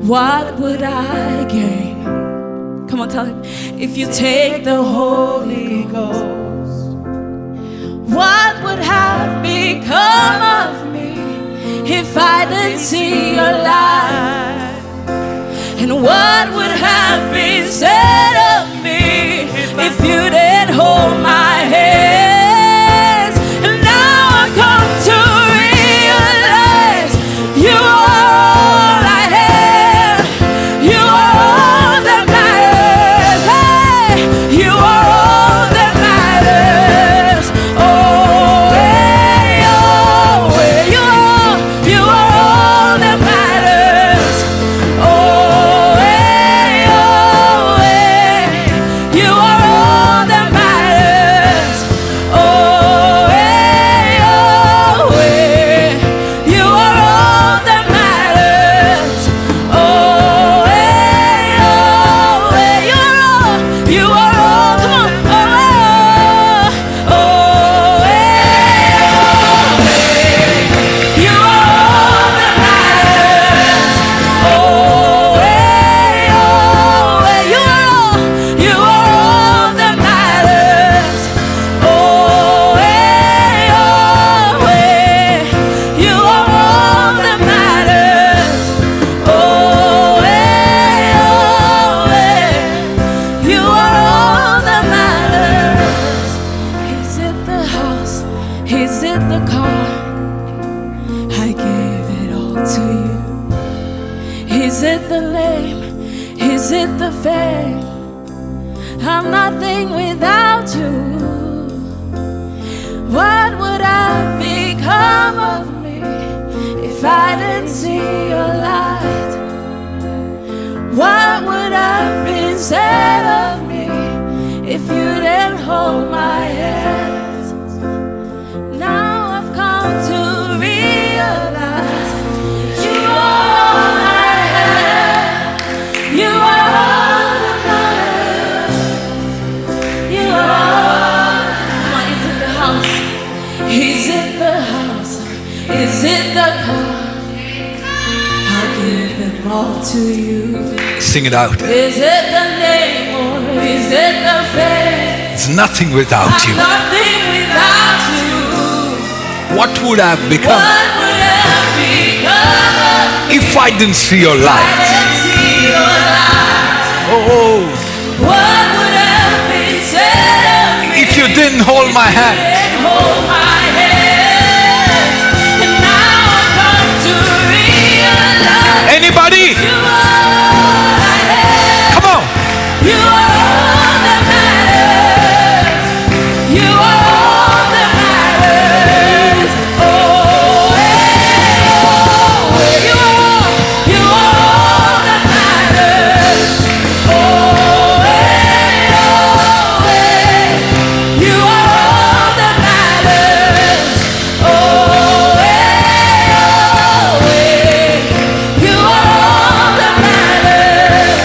what would I gain? Come on, tell him. If you take the Holy Ghost, what would have become of me if I didn't see your light? And what would have been said of me if you didn't hold my hands? And now I've come to realize you are all I have. You are all that matters. Hey, you are all that matters. Oh, hey, oh, hey, you are all that matters. Oh, hey, oh, hey, you are all that matters. Oh, hey, oh, hey, you are all that matters. Oh, hey, oh, hey, you are all, come on, oh, hey, oh, hey, you are all that matters. Oh, hey, oh, hey, you are all that matters. Oh, hey, oh, hey, you are all that matters. Oh, hey, oh, hey, you are all that matters. Is it the house? Is it the car? I gave it all to you. Is it the name? Is it the fame? I'm nothing without you. What would have become of me if I didn't see your light? What would have been said of me if you didn't hold my hands? Now I've come to realize you are all I have. You are all that matters. You are all. Come on, is it the house? Is it the house? Is it the car? I'll give them all to you. Sing it out. Is it the name or is it the fame? It's nothing without I'm you. nothing without you. What would have become What would have become of me if I didn't see your if I light? didn't see your light? Oh, What would have been said of me if you didn't hold my hand. didn't hold my hand? And now I've come to realize Anybody? you are all I have. Come on. You are all that matters. You are all that matters. Oh, hey, oh, hey, you are all that matters. Oh, hey, oh, hey, you are all that matters. Oh, hey, oh, hey, you are all that matters.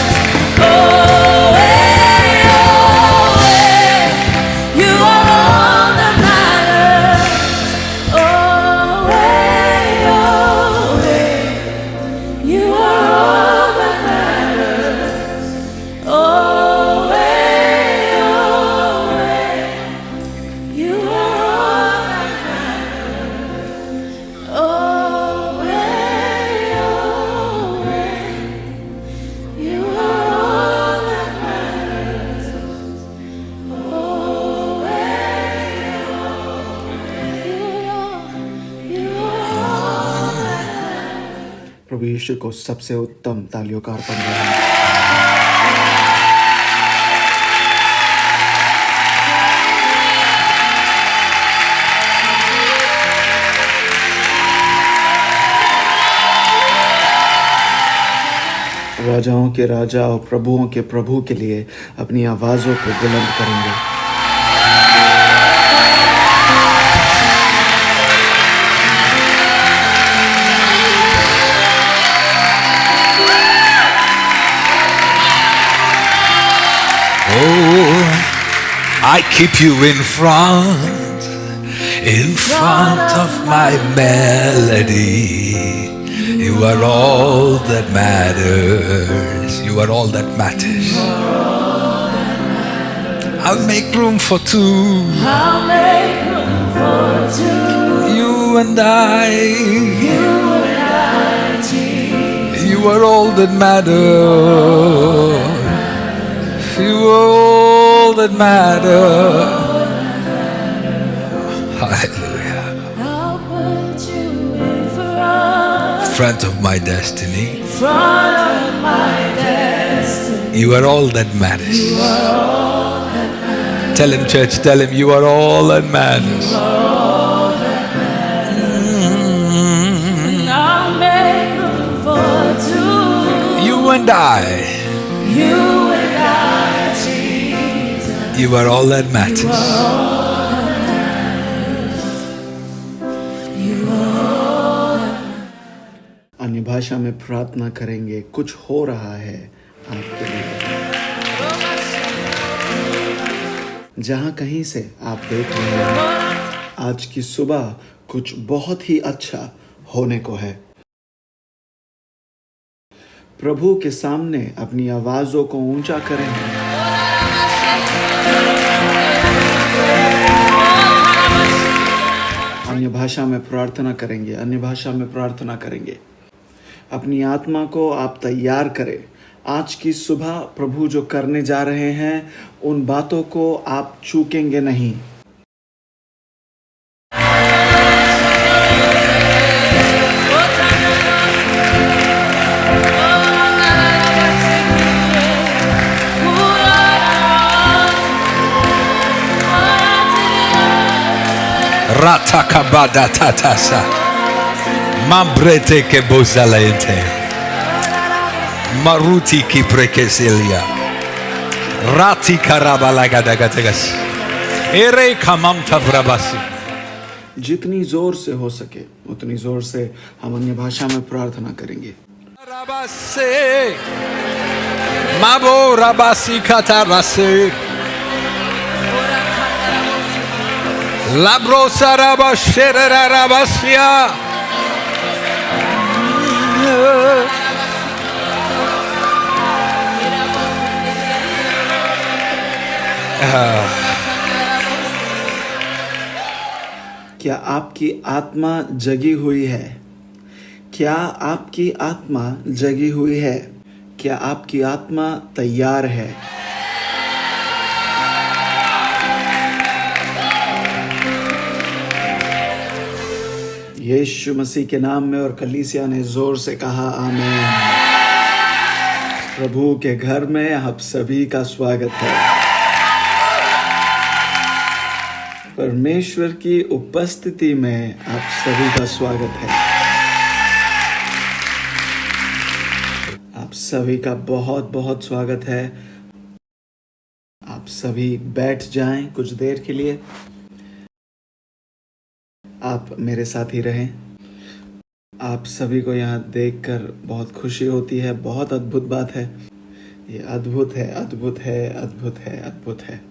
Oh, hey, oh, hey, you are all that matters. Oh, hey, oh, hey, you are all that matters. Oh, hey, oh, hey, you are all that matters. Oh, hey, oh, hey, you are all that matters. Oh, hey, you are all that. प्रभु यीशु को सबसे उत्तम तालियों का अर्पण करें। राजाओं के राजा और प्रभुओं के प्रभु के लिए अपनी आवाज़ों को बुलंद करेंगे। Oh, I keep you in front In front of my melody, you are all that matters. You are all that matters. I'll make room for two. I'll make room for two. You and I. You and I, Jesus. You are all that matters. You are all that matters. Hallelujah. I'll put you in Front of my destiny. front of my destiny. You are all that matters. You are all that matters. Tell him, church, tell him, you are all that matters. You are all that matters. And I'll make room for two. You and I. You and I, Jesus. You are all that matters. You are all that matters. You are all that अन्य भाषा में प्रार्थना करेंगे। कुछ हो रहा है आपके लिए। जहाँ कहीं से आप देख रहे हैं, आज की सुबह कुछ बहुत ही अच्छा होने को है। प्रभु के सामने अपनी आवाजों को ऊंचा करें। अन्य भाषा में प्रार्थना करेंगे। अन्य भाषा में प्रार्थना करेंगे। अपनी आत्मा को आप तैयार करें। आज की सुबह प्रभु जो करने जा रहे हैं, उन बातों को आप चूकेंगे नहीं। Ratakabada tatasa. Mambrete ke bozalente. Maruti ki prekeselia. Rati karabalagadagas. Ere kamamta vrabasi. जितनी जोर से हो सके उतनी जोर से हम अन्य भाषा में प्रार्थना करेंगे। Rabase. Mabo rabasi katarase. Labro saraba sherera rabasia. क्या आपकी आत्मा जगी हुई है? क्या आपकी आत्मा जगी हुई है? क्या आपकी आत्मा तैयार है? यीशु मसीह के नाम में और कलीसिया ने जोर से कहा आमीन। प्रभु के घर में आप सभी का स्वागत है। परमेश्वर की उपस्थिति में आप सभी का स्वागत है। आप सभी का बहुत बहुत स्वागत है। आप सभी बैठ जाएं कुछ देर के लिए। आप मेरे साथ ही रहें। आप सभी को यहाँ देखकर बहुत खुशी होती है। बहुत अद्भुत बात है। ये अद्भुत है, अद्भुत है, अद्भुत है, अद्भुत है।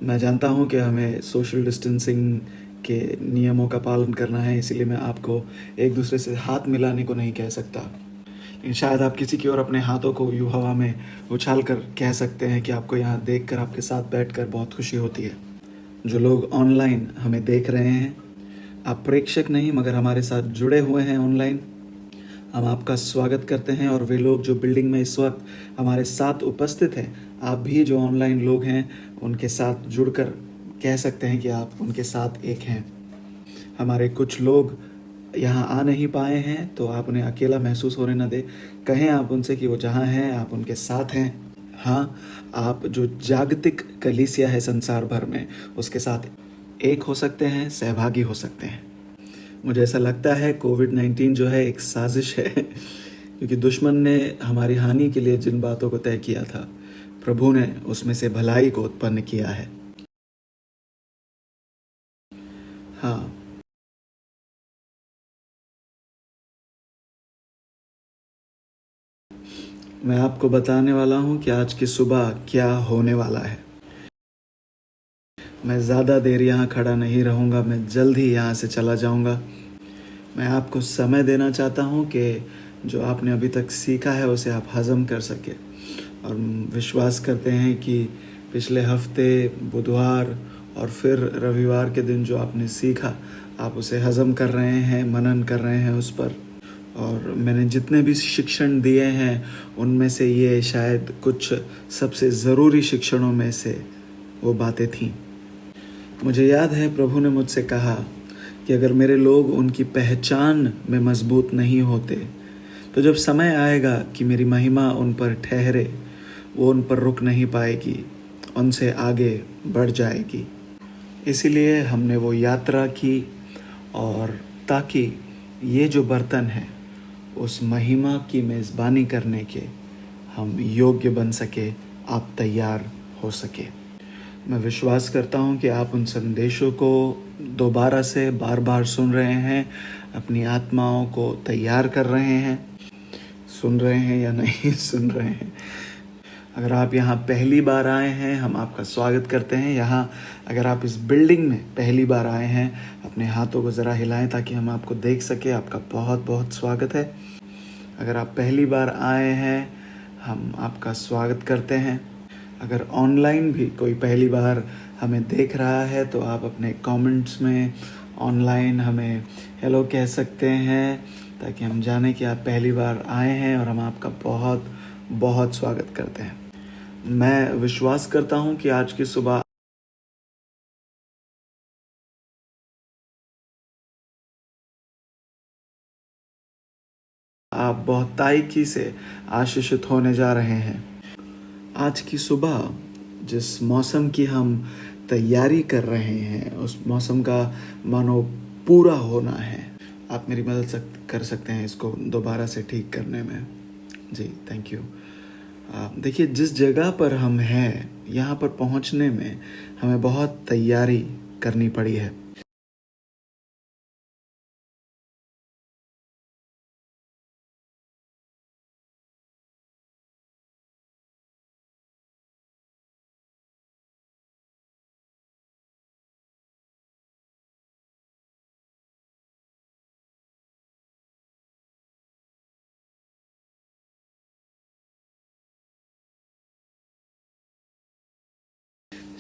मैं जानता हूँ कि हमें सोशल डिस्टेंसिंग के नियमों का पालन करना है, इसीलिए मैं आपको एक दूसरे से हाथ मिलाने को नहीं कह सकता। लेकिन शायद आप किसी की ओर अपने हाथों को यूँ हवा में उछाल कर कह सकते हैं कि आपको यहाँ देखकर, आपके साथ बैठकर बहुत खुशी होती है। जो लोग ऑनलाइन हमें देख रहे हैं, आप प्रेक्षक नहीं मगर हमारे साथ जुड़े हुए हैं ऑनलाइन, हम आपका स्वागत करते हैं। और वे लोग जो बिल्डिंग में इस वक्त हमारे साथ उपस्थित हैं, आप भी जो ऑनलाइन लोग हैं उनके साथ जुड़कर कह सकते हैं कि आप उनके साथ एक हैं। हमारे कुछ लोग यहाँ आ नहीं पाए हैं तो आप उन्हें अकेला महसूस होने न दें। कहें आप उनसे कि वो जहाँ हैं आप उनके साथ हैं। हाँ, आप जो जागतिक कलीसिया है संसार भर में, उसके साथ एक हो सकते हैं, सहभागी हो सकते हैं। मुझे ऐसा लगता है कोविड-19 जो है एक साजिश है, क्योंकि दुश्मन ने हमारी हानि के लिए जिन बातों को तय किया था, प्रभु ने उसमें से भलाई को उत्पन्न किया है। हाँ, मैं आपको बताने वाला हूं कि आज की सुबह क्या होने वाला है। मैं ज़्यादा देर यहाँ खड़ा नहीं रहूँगा, मैं जल्द ही यहाँ से चला जाऊँगा। मैं आपको समय देना चाहता हूँ कि जो आपने अभी तक सीखा है उसे आप हज़म कर सके। और विश्वास करते हैं कि पिछले हफ्ते बुधवार और फिर रविवार के दिन जो आपने सीखा, आप उसे हज़म कर रहे हैं, मनन कर रहे हैं उस पर। और मैंने जितने भी शिक्षण दिए हैं उनमें से ये शायद कुछ सबसे ज़रूरी शिक्षणों में से वो बातें थीं। मुझे याद है प्रभु ने मुझसे कहा कि अगर मेरे लोग उनकी पहचान में मजबूत नहीं होते तो जब समय आएगा कि मेरी महिमा उन पर ठहरे, वो उन पर रुक नहीं पाएगी, उनसे आगे बढ़ जाएगी। इसीलिए हमने वो यात्रा की, और ताकि ये जो बर्तन है उस महिमा की मेज़बानी करने के हम योग्य बन सके, आप तैयार हो सके। मैं विश्वास करता हूँ कि आप उन संदेशों को दोबारा से बार बार सुन रहे हैं, अपनी आत्माओं को तैयार कर रहे हैं। सुन रहे हैं या नहीं सुन रहे हैं। अगर आप यहाँ पहली बार आए हैं, हम आपका स्वागत करते हैं। यहाँ अगर आप इस बिल्डिंग में पहली बार आए हैं, अपने हाथों को ज़रा हिलाएं ताकि हम आपको देख सके। आपका बहुत बहुत स्वागत है। अगर आप पहली बार आए हैं, हम आपका स्वागत करते हैं। अगर ऑनलाइन भी कोई पहली बार हमें देख रहा है तो आप अपने कमेंट्स में ऑनलाइन हमें हेलो कह सकते हैं, ताकि हम जाने कि आप पहली बार आए हैं, और हम आपका बहुत बहुत स्वागत करते हैं। मैं विश्वास करता हूं कि आज की सुबह आप बहुत तारीकी से आशीषित होने जा रहे हैं। आज की सुबह जिस मौसम की हम तैयारी कर रहे हैं, उस मौसम का मानो पूरा होना है। आप मेरी मदद कर सकते हैं इसको दोबारा से ठीक करने में। जी, थैंक यू। देखिए, जिस जगह पर हम हैं, यहाँ पर पहुँचने में हमें बहुत तैयारी करनी पड़ी है।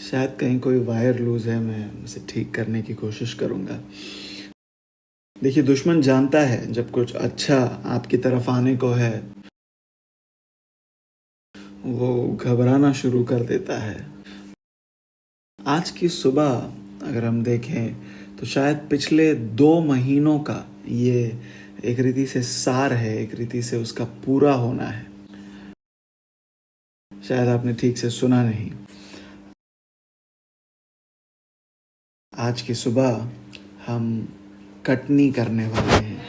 शायद कहीं कोई वायर लूज है, मैं उसे ठीक करने की कोशिश करूँगा। देखिए, दुश्मन जानता है जब कुछ अच्छा आपकी तरफ आने को है, वो घबराना शुरू कर देता है। आज की सुबह अगर हम देखें तो शायद पिछले 2 महीनों का ये एक रीति से सार है, एक रीति से उसका पूरा होना है। शायद आपने ठीक से सुना नहीं। आज की सुबह हम कटनी करने वाले हैं।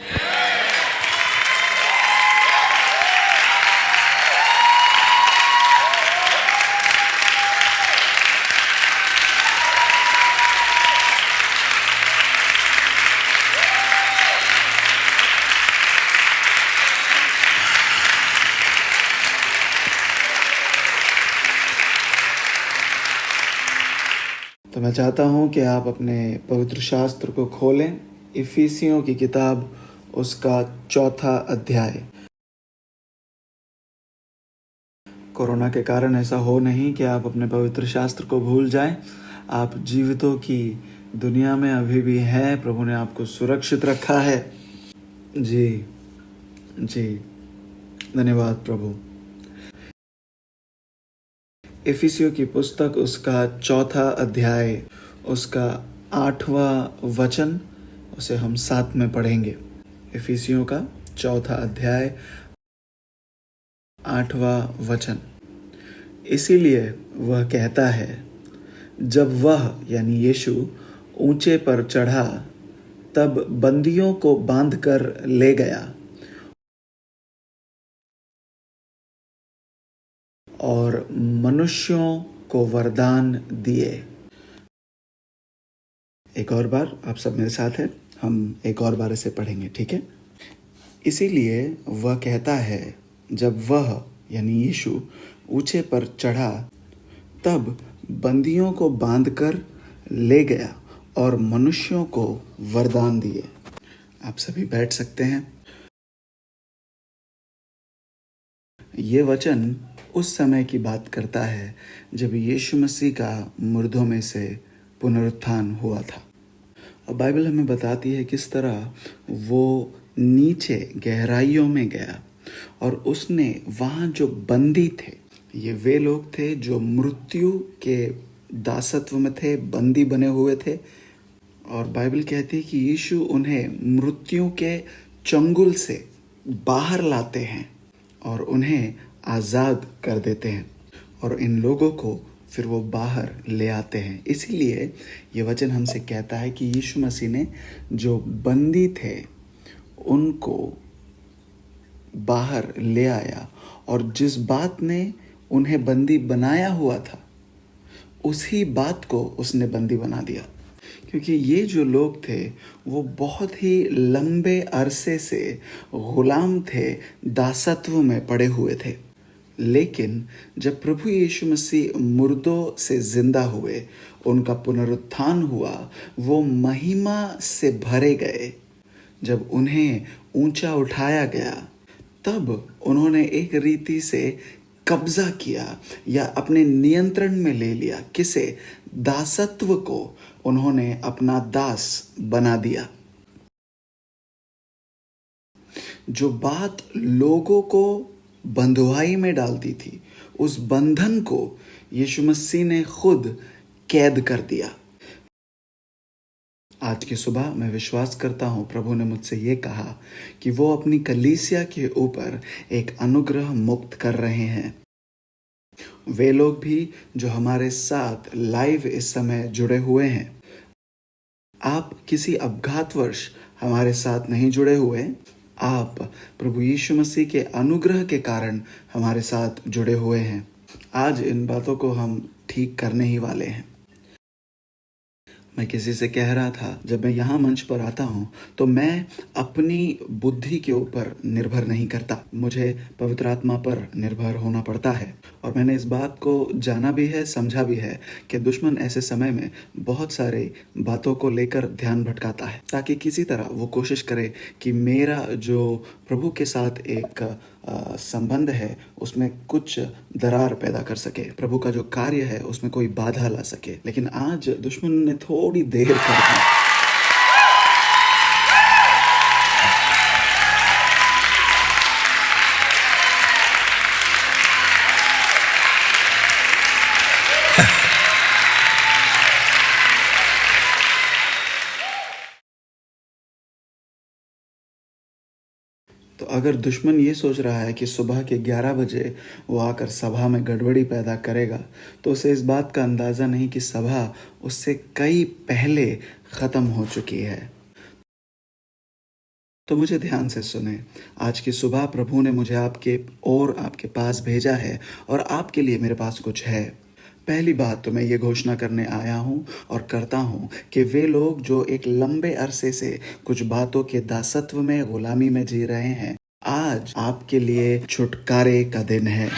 तो मैं चाहता हूं कि आप अपने पवित्र शास्त्र को खोलें, इफिसियों की किताब उसका 4था अध्याय। कोरोना के कारण ऐसा हो नहीं कि आप अपने पवित्र शास्त्र को भूल जाएं। आप जीवितों की दुनिया में अभी भी हैं। प्रभु ने आपको सुरक्षित रखा है। जी जी, धन्यवाद प्रभु। इफिसियों की पुस्तक उसका 4था अध्याय, उसका 8वां वचन, उसे हम साथ में पढ़ेंगे। इफिसियों का 4था अध्याय, 8वां वचन। इसीलिए वह कहता है, जब वह यानी यीशु ऊंचे पर चढ़ा, तब बंदियों को बांधकर ले गया और मनुष्यों को वरदान दिए। एक और बार आप सब मेरे साथ हैं, हम एक और बार इसे पढ़ेंगे, ठीक है। इसीलिए वह कहता है, जब वह यानी यीशु ऊंचे पर चढ़ा, तब बंदियों को बांधकर ले गया और मनुष्यों को वरदान दिए। आप सभी बैठ सकते हैं। ये वचन उस समय की बात करता है जब यीशु मसीह का मुर्दों में से पुनरुत्थान हुआ था। और बाइबल हमें बताती है किस तरह वो नीचे गहराइयों में गया और उसने वहाँ जो बंदी थे, ये वे लोग थे जो मृत्यु के दासत्व में थे, बंदी बने हुए थे। और बाइबल कहती है कि यीशु उन्हें मृत्यु के चंगुल से बाहर लाते हैं और उन्हें आज़ाद कर देते हैं और इन लोगों को फिर वो बाहर ले आते हैं। इसीलिए ये वचन हमसे कहता है कि यीशु मसीह ने जो बंदी थे उनको बाहर ले आया और जिस बात ने उन्हें बंदी बनाया हुआ था उसी बात को उसने बंदी बना दिया। क्योंकि ये जो लोग थे वो बहुत ही लंबे अरसे से गुलाम थे, दासत्व में पड़े हुए थे। लेकिन जब प्रभु यीशु मसीह मुर्दों से जिंदा हुए, उनका पुनरुत्थान हुआ, वो महिमा से भरे गए, जब उन्हें ऊंचा उठाया गया, तब उन्होंने एक रीति से कब्जा किया या अपने नियंत्रण में ले लिया। किसे? दासत्व को उन्होंने अपना दास बना दिया। जो बात लोगों को बंधुआई में डालती थी, उस बंधन को यीशु मसीह ने खुद कैद कर दिया। आज की सुबह मैं विश्वास करता हूं प्रभु ने मुझसे ये कहा कि वो अपनी कलीसिया के ऊपर एक अनुग्रह मुक्त कर रहे हैं। वे लोग भी जो हमारे साथ लाइव इस समय जुड़े हुए हैं, आप किसी अपघातवश हमारे साथ नहीं जुड़े हुए, आप प्रभु यीशु मसीह के अनुग्रह के कारण हमारे साथ जुड़े हुए हैं। आज इन बातों को हम ठीक करने ही वाले हैं। मैं किसी से कह रहा था, जब मैं यहाँ मंच पर आता हूँ तो मैं अपनी बुद्धि के ऊपर निर्भर नहीं करता, मुझे पवित्र आत्मा पर निर्भर होना पड़ता है। और मैंने इस बात को जाना भी है, समझा भी है कि दुश्मन ऐसे समय में बहुत सारे बातों को लेकर ध्यान भटकाता है, ताकि किसी तरह वो कोशिश करे कि मेरा जो प्रभु के साथ एक संबंध है उसमें कुछ दरार पैदा कर सके, प्रभु का जो कार्य है उसमें कोई बाधा ला सके। लेकिन आज दुश्मन ने थोड़ी देर कर दी। तो अगर दुश्मन ये सोच रहा है कि सुबह के 11 बजे वो आकर सभा में गड़बड़ी पैदा करेगा, तो उसे इस बात का अंदाज़ा नहीं कि सभा उससे कई पहले ख़त्म हो चुकी है। तो मुझे ध्यान से सुने, आज की सुबह प्रभु ने मुझे आपके पास भेजा है और आपके लिए मेरे पास कुछ है। पहली बात तो मैं ये घोषणा करने आया हूँ और करता हूँ कि वे लोग जो एक लंबे अरसे से कुछ बातों के दासत्व में, गुलामी में जी रहे हैं, आज आपके लिए छुटकारे का दिन है।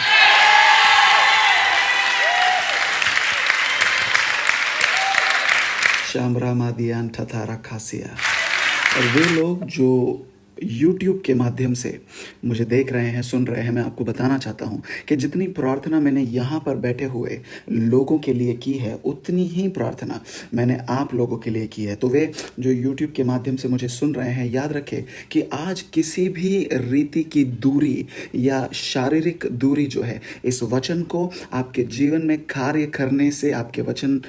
शामरामा दियान ठथारा खासिया। और वे लोग जो YouTube के माध्यम से मुझे देख रहे हैं, सुन रहे हैं, मैं आपको बताना चाहता हूं कि जितनी प्रार्थना मैंने यहाँ पर बैठे हुए लोगों के लिए की है, उतनी ही प्रार्थना मैंने आप लोगों के लिए की है। तो वे जो YouTube के माध्यम से मुझे सुन रहे हैं, याद रखें कि आज किसी भी रीति की दूरी या शारीरिक दूरी जो है, इस वचन को आपके जीवन में कार्य करने से, आपके वचन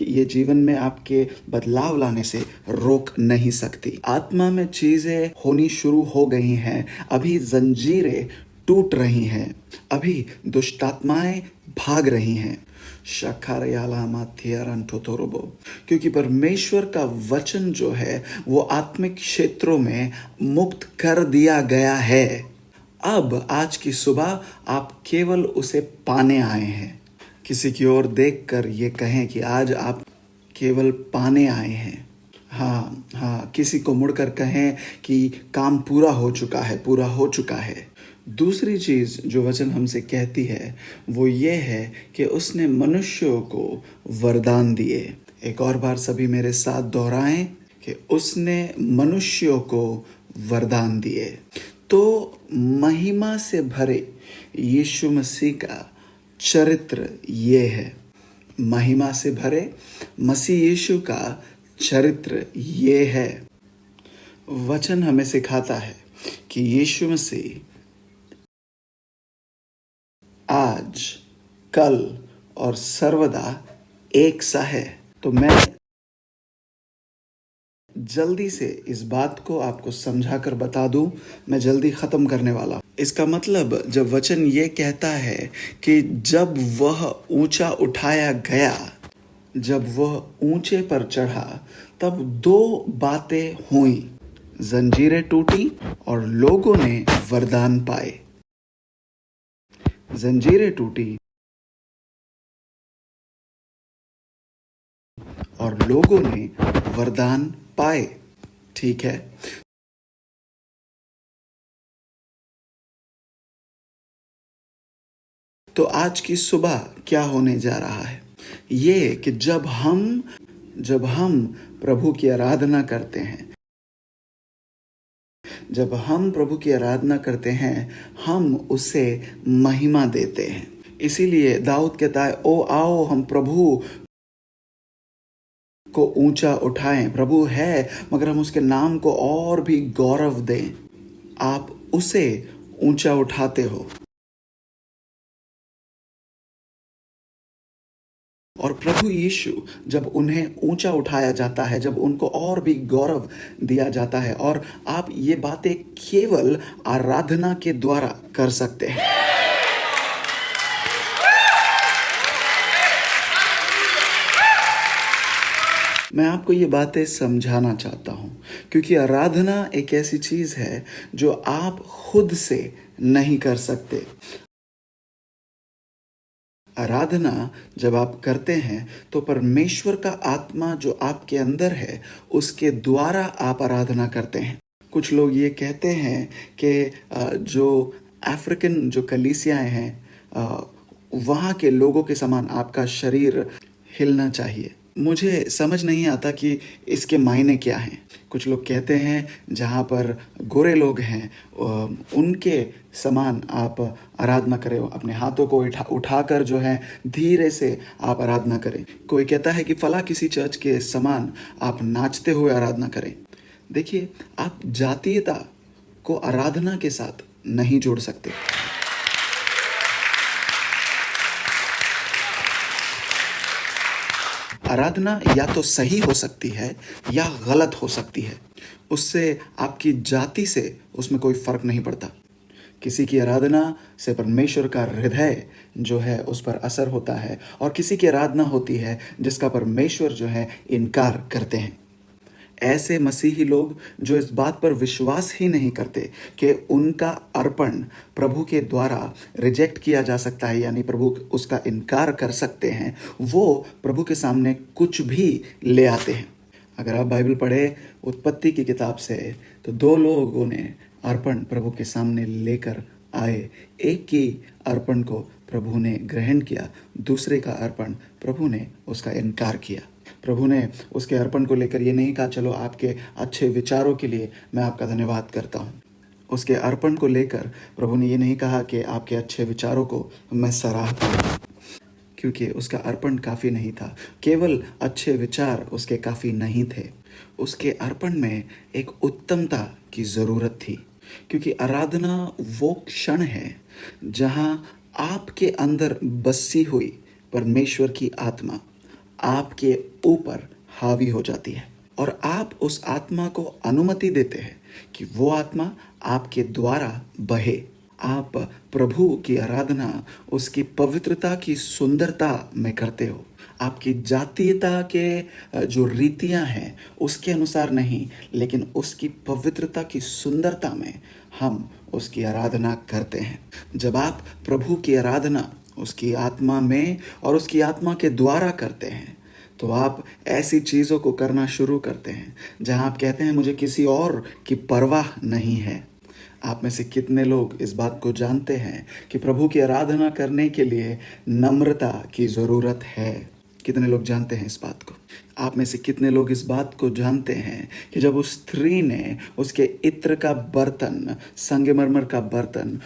ये जीवन में आपके बदलाव लाने से रोक नहीं सकती। आत्मा में चीज़ें होनी शुरू हो गई हैं, अभी जंजीरें टूट रही हैं, अभी दुष्टात्माएं भाग रही हैं। क्योंकि परमेश्वर का वचन जो है वो आत्मिक क्षेत्रों में मुक्त कर दिया गया है। अब आज की सुबह आप केवल उसे पाने आए हैं। किसी की ओर देखकर ये कहें कि आज आप केवल पाने आए हैं। हाँ, किसी को मुड़कर कहें कि काम पूरा हो चुका है। दूसरी चीज़ जो वचन हमसे कहती है वो ये है कि उसने मनुष्यों को वरदान दिए। एक और बार सभी मेरे साथ दोहराएं कि उसने मनुष्यों को वरदान दिए। तो महिमा से भरे यीशु मसीह का चरित्र ये है। महिमा से भरे मसीह यीशु का चरित्र ये है। वचन हमें सिखाता है कि यीशु मसीह आज, कल और सर्वदा एक सा है। तो मैं जल्दी से इस बात को आपको समझाकर बता दूं, मैं जल्दी खत्म करने वाला हूं। इसका मतलब जब वचन ये कहता है कि जब वह ऊंचा उठाया गया, जब वह ऊंचे पर चढ़ा, तब दो बातें हुई। जंजीरें टूटी और लोगों ने वरदान पाए। जंजीरें टूटी और लोगों ने वरदान पाए। ठीक है, तो आज की सुबह क्या होने जा रहा है? ये कि जब हम प्रभु की आराधना करते हैं, जब हम प्रभु की आराधना करते हैं, हम उसे महिमा देते हैं। इसीलिए दाऊद कहता है, ओ आओ हम प्रभु को ऊंचा उठाएं। प्रभु है मगर हम उसके नाम को और भी गौरव दें। आप उसे ऊंचा उठाते हो। और प्रभु यीशु जब उन्हें ऊंचा उठाया जाता है, जब उनको और भी गौरव दिया जाता है, और आप ये बातें केवल आराधना के द्वारा कर सकते हैं। मैं आपको ये बातें समझाना चाहता हूँ क्योंकि आराधना एक ऐसी चीज है जो आप खुद से नहीं कर सकते। आराधना जब आप करते हैं तो परमेश्वर का आत्मा जो आपके अंदर है, उसके द्वारा आप आराधना करते हैं। कुछ लोग ये कहते हैं कि जो अफ्रीकन जो कलीसियाएं हैं, वहाँ के लोगों के समान आपका शरीर हिलना चाहिए। मुझे समझ नहीं आता कि इसके मायने क्या हैं। कुछ लोग कहते हैं जहाँ पर गोरे लोग हैं उनके समान आप आराधना करें, अपने हाथों को उठाकर जो है धीरे से आप आराधना करें। कोई कहता है कि फला किसी चर्च के समान आप नाचते हुए आराधना करें। देखिए, आप जातीयता को आराधना के साथ नहीं जोड़ सकते। आराधना या तो सही हो सकती है या गलत हो सकती है। उससे आपकी जाति से उसमें कोई फर्क नहीं पड़ता। किसी की आराधना से परमेश्वर का हृदय जो है उस पर असर होता है, और किसी की आराधना होती है जिसका परमेश्वर जो है इनकार करते हैं। ऐसे मसीही लोग जो इस बात पर विश्वास ही नहीं करते कि उनका अर्पण प्रभु के द्वारा रिजेक्ट किया जा सकता है, यानी प्रभु उसका इनकार कर सकते हैं, वो प्रभु के सामने कुछ भी ले आते हैं। अगर आप बाइबल पढ़े उत्पत्ति की किताब से, तो दो लोगों ने अर्पण प्रभु के सामने लेकर आए। एक की अर्पण को प्रभु ने ग्रहण किया, दूसरे का अर्पण प्रभु ने उसका इनकार किया। प्रभु ने उसके अर्पण को लेकर ये नहीं कहा चलो आपके अच्छे विचारों के लिए मैं आपका धन्यवाद करता हूँ। उसके अर्पण को लेकर प्रभु ने ये नहीं कहा कि आपके अच्छे विचारों को मैं सराहता हूँ, क्योंकि उसका अर्पण काफ़ी नहीं था। केवल अच्छे विचार उसके काफ़ी नहीं थे। उसके अर्पण में एक उत्तमता की ज़रूरत थी, क्योंकि आराधना वो क्षण है जहाँ आपके अंदर बसी हुई परमेश्वर की आत्मा आपके ऊपर हावी हो जाती है, और आप उस आत्मा को अनुमति देते हैं कि वो आत्मा आपके द्वारा बहे। आप प्रभु की आराधना उसकी पवित्रता की सुंदरता में करते हो। आपकी जातीयता के जो रीतियां हैं उसके अनुसार नहीं, लेकिन उसकी पवित्रता की सुंदरता में हम उसकी आराधना करते हैं। जब आप प्रभु की आराधना उसकी आत्मा में और उसकी आत्मा के द्वारा करते हैं, तो आप ऐसी चीज़ों को करना शुरू करते हैं जहां आप कहते हैं मुझे किसी और की परवाह नहीं है। आप में से कितने लोग इस बात को जानते हैं कि प्रभु की आराधना करने के लिए नम्रता की ज़रूरत है। कितने लोग जानते हैं इस बात को? आप में से कितने लोग इस बात को जानते हैं कि जब उस स्त्री ने उसके इत्र का बर्तन, संगमरमर का बर्तन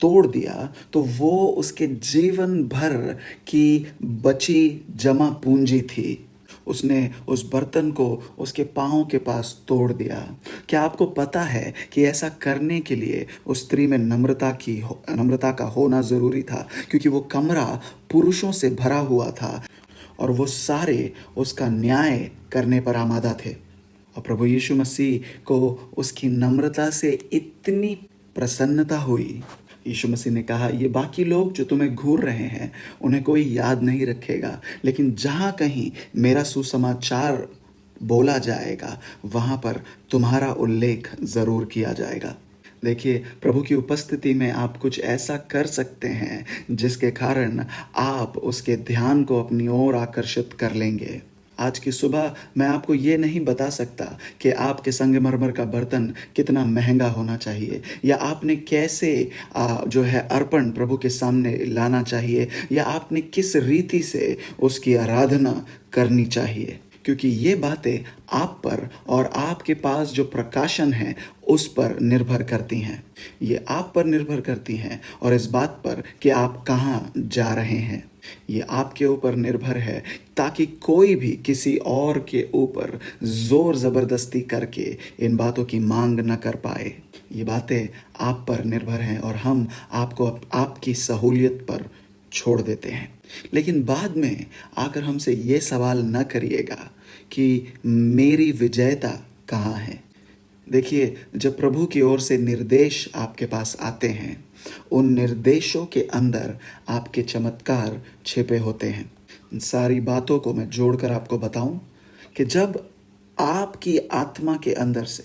तोड़ दिया, तो वो उसके जीवन भर की बची जमा पूंजी थी, उसने उस बर्तन को उसके पाँव के पास तोड़ दिया। क्या आपको पता है कि ऐसा करने के लिए उस स्त्री में नम्रता का होना ज़रूरी था? क्योंकि वो कमरा पुरुषों से भरा हुआ था और वो सारे उसका न्याय करने पर आमादा थे। और प्रभु यीशु मसीह को उसकी नम्रता से इतनी प्रसन्नता हुई। यीशु मसीह ने कहा, ये बाकी लोग जो तुम्हें घूर रहे हैं उन्हें कोई याद नहीं रखेगा, लेकिन जहाँ कहीं मेरा सुसमाचार बोला जाएगा वहाँ पर तुम्हारा उल्लेख ज़रूर किया जाएगा। देखिए, प्रभु की उपस्थिति में आप कुछ ऐसा कर सकते हैं जिसके कारण आप उसके ध्यान को अपनी ओर आकर्षित कर लेंगे। आज की सुबह मैं आपको ये नहीं बता सकता कि आपके संगमरमर का बर्तन कितना महंगा होना चाहिए, या आपने कैसे जो है अर्पण प्रभु के सामने लाना चाहिए, या आपने किस रीति से उसकी आराधना करनी चाहिए, क्योंकि ये बातें आप पर और आपके पास जो प्रकाशन है उस पर निर्भर करती हैं। ये आप पर निर्भर करती हैं और इस बात पर कि आप कहाँ जा रहे हैं। ये आपके ऊपर निर्भर है, ताकि कोई भी किसी और के ऊपर जोर ज़बरदस्ती करके इन बातों की मांग न कर पाए। ये बातें आप पर निर्भर हैं और हम आपको आपकी सहूलियत पर छोड़ देते हैं। लेकिन बाद में आकर हमसे ये सवाल न करिएगा कि मेरी विजयता कहाँ है। देखिए, जब प्रभु की ओर से निर्देश आपके पास आते हैं, उन निर्देशों के अंदर आपके चमत्कार छिपे होते हैं। इन सारी बातों को मैं जोड़कर आपको बताऊं कि जब आपकी आत्मा के अंदर से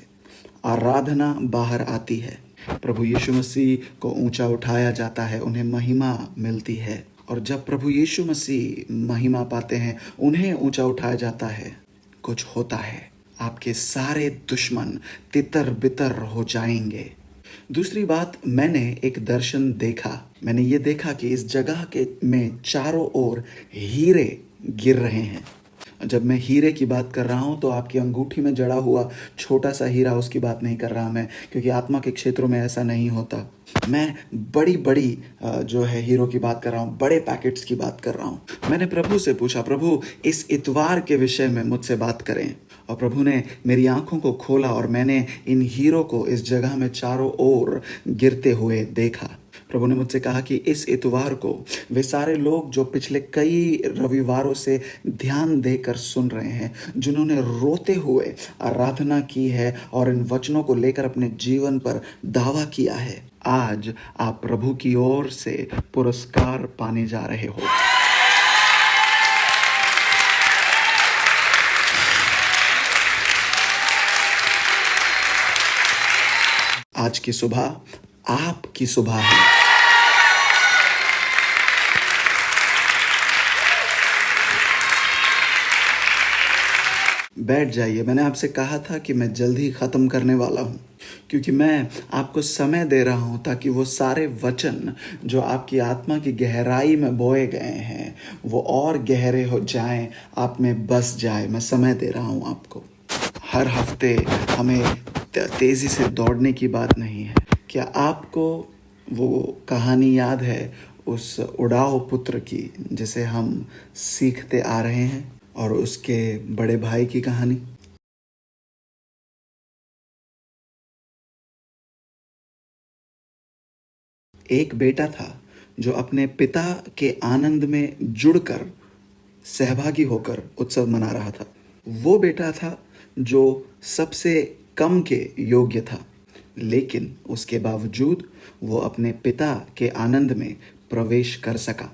आराधना बाहर आती है, प्रभु यीशु मसीह को ऊंचा उठाया जाता है, उन्हें महिमा मिलती है। और जब प्रभु यीशु मसीह महिमा पाते हैं, उन्हें ऊंचा उठाया जाता है, कुछ होता है, आपके सारे दुश्मन तितर बितर हो जाएंगे। दूसरी बात, मैंने एक दर्शन देखा। मैंने ये देखा कि इस जगह के में चारों ओर हीरे गिर रहे हैं। जब मैं हीरे की बात कर रहा हूँ तो आपकी अंगूठी में जड़ा हुआ छोटा सा हीरा उसकी बात नहीं कर रहा मैं, क्योंकि आत्मा के क्षेत्रों में ऐसा नहीं होता। मैं बड़ी बड़ी जो है हीरो की बात कर रहा हूँ, बड़े पैकेट्स की बात कर रहा हूँ। मैंने प्रभु से पूछा, प्रभु इस इतवार के विषय में मुझसे बात करें, और प्रभु ने मेरी आंखों को खोला और मैंने इन हीरो को इस जगह में चारों ओर गिरते हुए देखा। प्रभु ने मुझसे कहा कि इस इतवार को वे सारे लोग जो पिछले कई रविवारों से ध्यान देकर सुन रहे हैं, जिन्होंने रोते हुए आराधना की है और इन वचनों को लेकर अपने जीवन पर दावा किया है, आज आप प्रभु की ओर से पुरस्कार पाने जा रहे हो। आज की सुबह आपकी सुबह है। बैठ जाइए। मैंने आपसे कहा था कि मैं जल्दी ख़त्म करने वाला हूँ, क्योंकि मैं आपको समय दे रहा हूँ ताकि वो सारे वचन जो आपकी आत्मा की गहराई में बोए गए हैं वो और गहरे हो जाएं, आप में बस जाए। मैं समय दे रहा हूँ आपको। हर हफ्ते हमें तेज़ी से दौड़ने की बात नहीं है। क्या आपको वो कहानी याद है उस उड़ाऊ पुत्र की, जिसे हम सीखते आ रहे हैं, और उसके बड़े भाई की कहानी? एक बेटा था जो अपने पिता के आनंद में जुड़कर सहभागी होकर उत्सव मना रहा था। वो बेटा था जो सबसे कम के योग्य था, लेकिन उसके बावजूद वो अपने पिता के आनंद में प्रवेश कर सका।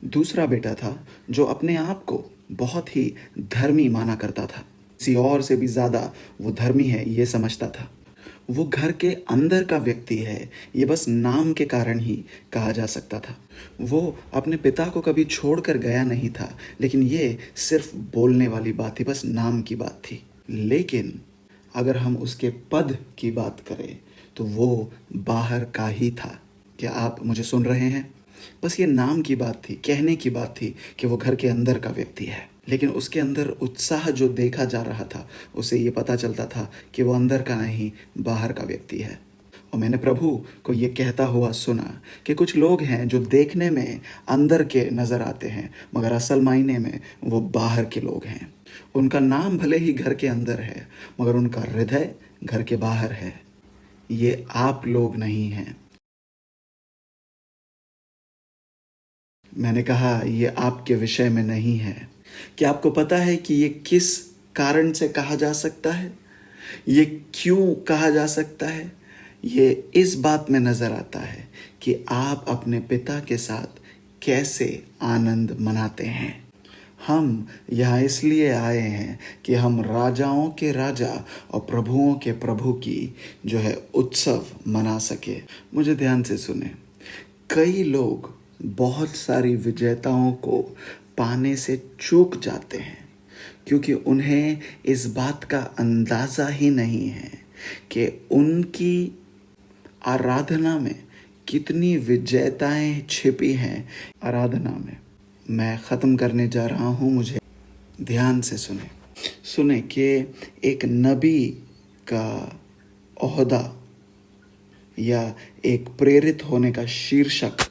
दूसरा बेटा था जो अपने आप को बहुत ही धर्मी माना करता था, किसी और से भी ज़्यादा वो धर्मी है ये समझता था। वो घर के अंदर का व्यक्ति है, ये बस नाम के कारण ही कहा जा सकता था। वो अपने पिता को कभी छोड़कर गया नहीं था, लेकिन ये सिर्फ बोलने वाली बात थी, बस नाम की बात थी। लेकिन अगर हम उसके पद की बात करें तो वो बाहर का ही था। क्या आप मुझे सुन रहे हैं? बस ये नाम की बात थी, कहने की बात थी कि वो घर के अंदर का व्यक्ति है, लेकिन उसके अंदर उत्साह जो देखा जा रहा था, उसे ये पता चलता था कि वो अंदर का नहीं, बाहर का व्यक्ति है। और मैंने प्रभु को ये कहता हुआ सुना कि कुछ लोग हैं जो देखने में अंदर के नज़र आते हैं, मगर असल मायने में वो बाहर के लोग हैं। उनका नाम भले ही घर के अंदर है, मगर उनका हृदय घर के बाहर है। ये आप लोग नहीं हैं। मैंने कहा ये आपके विषय में नहीं है। क्या आपको पता है कि ये किस कारण से कहा जा सकता है? ये क्यों कहा जा सकता है? ये इस बात में नजर आता है कि आप अपने पिता के साथ कैसे आनंद मनाते हैं। हम यहाँ इसलिए आए हैं कि हम राजाओं के राजा और प्रभुओं के प्रभु की जो है उत्सव मना सके। मुझे ध्यान से सुने। कई लोग बहुत सारी विजेताओं को पाने से चूक जाते हैं क्योंकि उन्हें इस बात का अंदाज़ा ही नहीं है कि उनकी आराधना में कितनी विजेताएं छिपी हैं। आराधना में मैं ख़त्म करने जा रहा हूँ, मुझे ध्यान से सुने कि एक नबी का ओहदा या एक प्रेरित होने का शीर्षक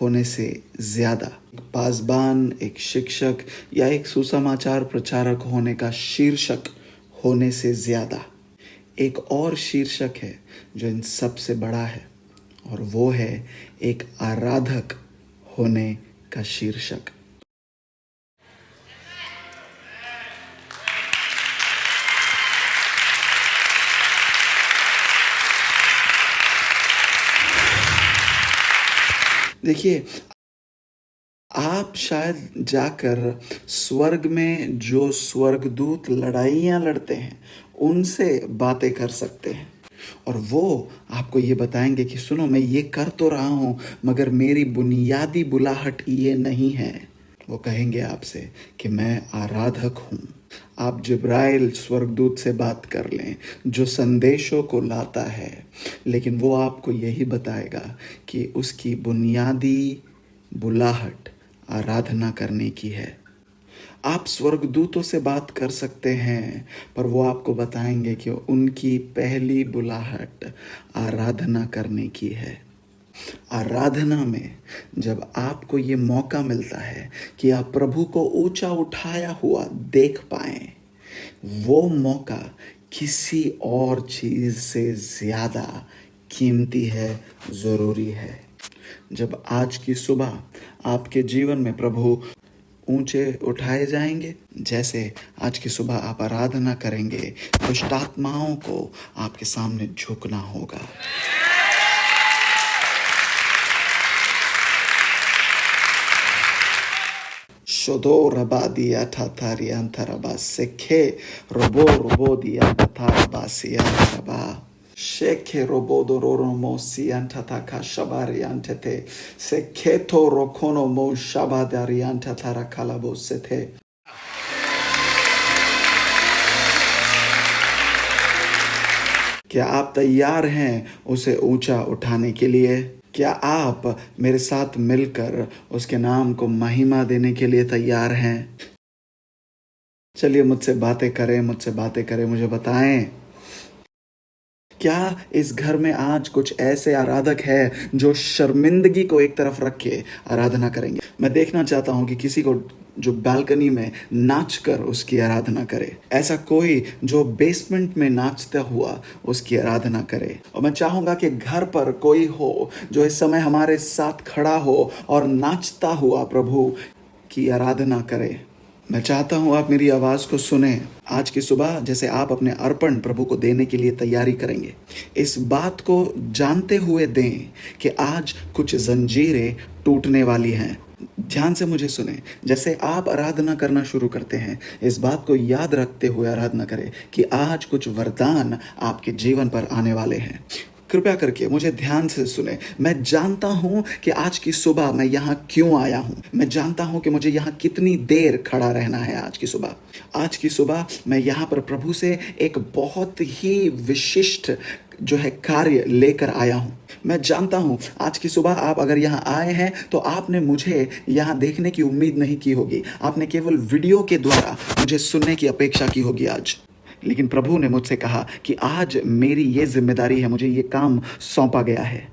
होने से ज़्यादा, एक पासबान, एक शिक्षक या एक सुसमाचार प्रचारक होने का शीर्षक होने से ज़्यादा एक और शीर्षक है जो इन सब से बड़ा है, और वो है एक आराधक होने का शीर्षक। देखिए, आप शायद जाकर स्वर्ग में जो स्वर्गदूत लड़ाइयाँ लड़ते हैं उनसे बातें कर सकते हैं, और वो आपको ये बताएंगे कि सुनो, मैं ये कर तो रहा हूँ मगर मेरी बुनियादी बुलाहट ये नहीं है। वो कहेंगे आपसे कि मैं आराधक हूँ। आप जिब्राइल स्वर्गदूत से बात कर लें जो संदेशों को लाता है, लेकिन वो आपको यही बताएगा कि उसकी बुनियादी बुलाहट आराधना करने की है। आप स्वर्गदूतों से बात कर सकते हैं, पर वो आपको बताएंगे कि उनकी पहली बुलाहट आराधना करने की है। आराधना में जब आपको ये मौका मिलता है कि आप प्रभु को ऊंचा उठाया हुआ देख पाएं, वो मौका किसी और चीज़ से ज़्यादा कीमती है, ज़रूरी है। जब आज की सुबह आपके जीवन में प्रभु ऊंचे उठाए जाएंगे, जैसे आज की सुबह आप आराधना करेंगे, दुष्ट आत्माओं को आपके सामने झुकना होगा। शोदो रबा दिया था थारी अंतरबा सेखे रोबो दिया था रबासिया रबा शेखे रोबो दोरो मोसी अंतता का शबारी अंतते सेखेतो रोकोनो मो शबादारी अंतता रखलाबो सेथे। क्या आप तैयार हैं उसे ऊंचा उठाने के लिए? क्या आप मेरे साथ मिलकर उसके नाम को महिमा देने के लिए तैयार हैं? चलिए मुझसे बातें करें, मुझे बताएं, क्या इस घर में आज कुछ ऐसे आराधक हैं जो शर्मिंदगी को एक तरफ रख के आराधना करेंगे? मैं देखना चाहता हूं कि किसी को जो बालकनी में नाचकर उसकी आराधना करे, ऐसा कोई जो बेसमेंट में नाचता हुआ उसकी आराधना करे। और मैं चाहूंगा कि घर पर कोई हो जो इस समय हमारे साथ खड़ा हो और नाचता हुआ प्रभु की आराधना करे। मैं चाहता हूं आप मेरी आवाज़ को सुने। आज की सुबह जैसे आप अपने अर्पण प्रभु को देने के लिए तैयारी करेंगे, इस बात को जानते हुए दें कि आज कुछ जंजीरें टूटने वाली हैं। ध्यान से मुझे सुने। जैसे आप आराधना करना शुरू करते हैं, इस बात को याद रखते हुए आराधना करें कि आज कुछ वरदान आपके जीवन पर आने वाले हैं। कृपया करके मुझे ध्यान से सुने। मैं जानता हूं कि आज की सुबह मैं यहाँ क्यों आया हूं। मैं जानता हूं कि मुझे यहाँ कितनी देर खड़ा रहना है। आज की सुबह मैं यहाँ पर प्रभु से एक बहुत ही विशिष्ट जो है कार्य लेकर आया हूँ। मैं जानता हूँ आज की सुबह आप अगर यहाँ आए हैं तो आपने मुझे यहाँ देखने की उम्मीद नहीं की होगी, आपने केवल वीडियो के द्वारा मुझे सुनने की अपेक्षा की होगी आज। लेकिन प्रभु ने मुझसे कहा कि आज मेरी ये जिम्मेदारी है, मुझे ये काम सौंपा गया है।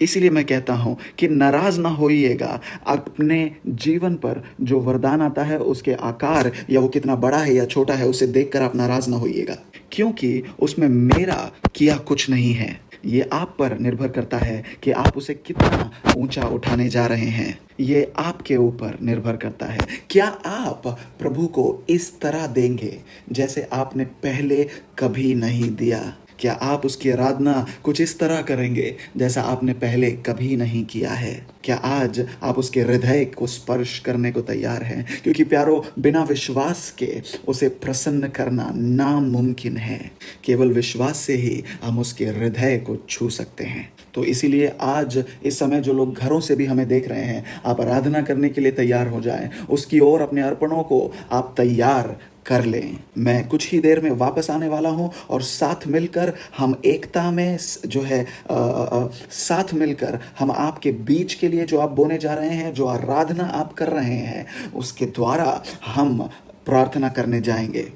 इसीलिए मैं कहता हूं कि नाराज ना होइएगा। अपने जीवन पर जो वरदान आता है उसके आकार या वो कितना बड़ा है या छोटा है उसे देखकर आप नाराज ना होइएगा, क्योंकि उसमें मेरा किया कुछ नहीं है। ये आप पर निर्भर करता है कि आप उसे कितना ऊंचा उठाने जा रहे हैं। ये आपके ऊपर निर्भर करता है। क्या आप प्रभु को इस तरह देंगे जैसे आपने पहले कभी नहीं दिया? क्या आप उसकी आराधना कुछ इस तरह करेंगे जैसा आपने पहले कभी नहीं किया है? क्या आज आप उसके हृदय को स्पर्श करने को तैयार हैं? क्योंकि प्यारो, बिना विश्वास के उसे प्रसन्न करना नामुमकिन है। केवल विश्वास से ही हम उसके हृदय को छू सकते हैं। तो इसीलिए आज इस समय जो लोग घरों से भी हमें देख रहे हैं, आप आराधना करने के लिए तैयार हो जाएं। उसकी ओर अपने अर्पणों को आप तैयार कर लें। मैं कुछ ही देर में वापस आने वाला हूं और साथ मिलकर हम एकता में जो है साथ मिलकर हम आपके बीच के लिए जो आप बोने जा रहे हैं, जो आराधना आप कर रहे हैं, उसके द्वारा हम प्रार्थना करने जाएंगे।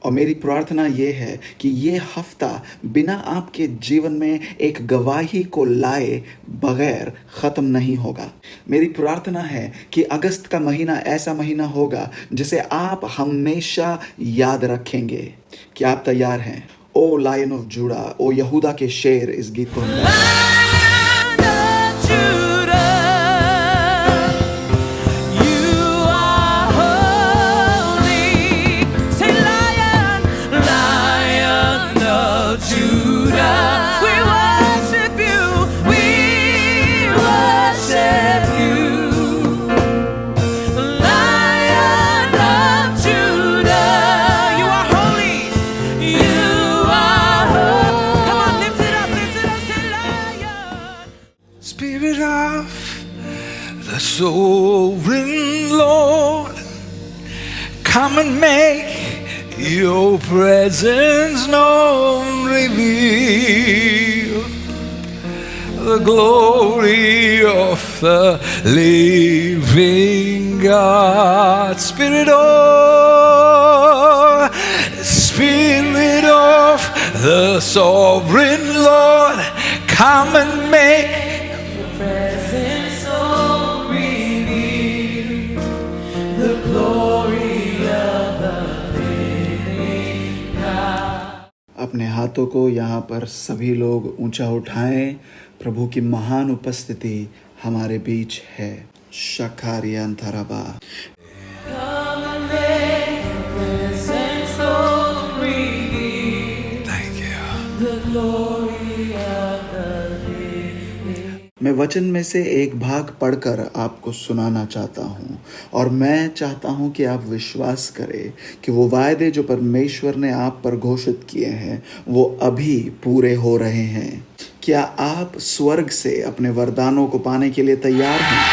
और मेरी प्रार्थना ये है कि ये हफ्ता बिना आपके जीवन में एक गवाही को लाए बगैर ख़त्म नहीं होगा। मेरी प्रार्थना है कि अगस्त का महीना ऐसा महीना होगा जिसे आप हमेशा याद रखेंगे। क्या आप तैयार हैं? ओ लायन ऑफ जूडा, ओ यहूदा के शेर, इस गीत को हम Spirit of the sovereign Lord, come and make your presence known. Reveal the glory of the living God. Spirit of the sovereign Lord, come and make अपने हाथों को यहाँ पर सभी लोग ऊंचा उठाएं। प्रभु की महान उपस्थिति हमारे बीच है। शकारियंतरबा। Thank you. मैं वचन में से एक भाग पढ़कर आपको सुनाना चाहता हूँ और मैं चाहता हूँ कि आप विश्वास करें कि वो वायदे जो परमेश्वर ने आप पर घोषित किए हैं वो अभी पूरे हो रहे हैं। क्या आप स्वर्ग से अपने वरदानों को पाने के लिए तैयार हैं?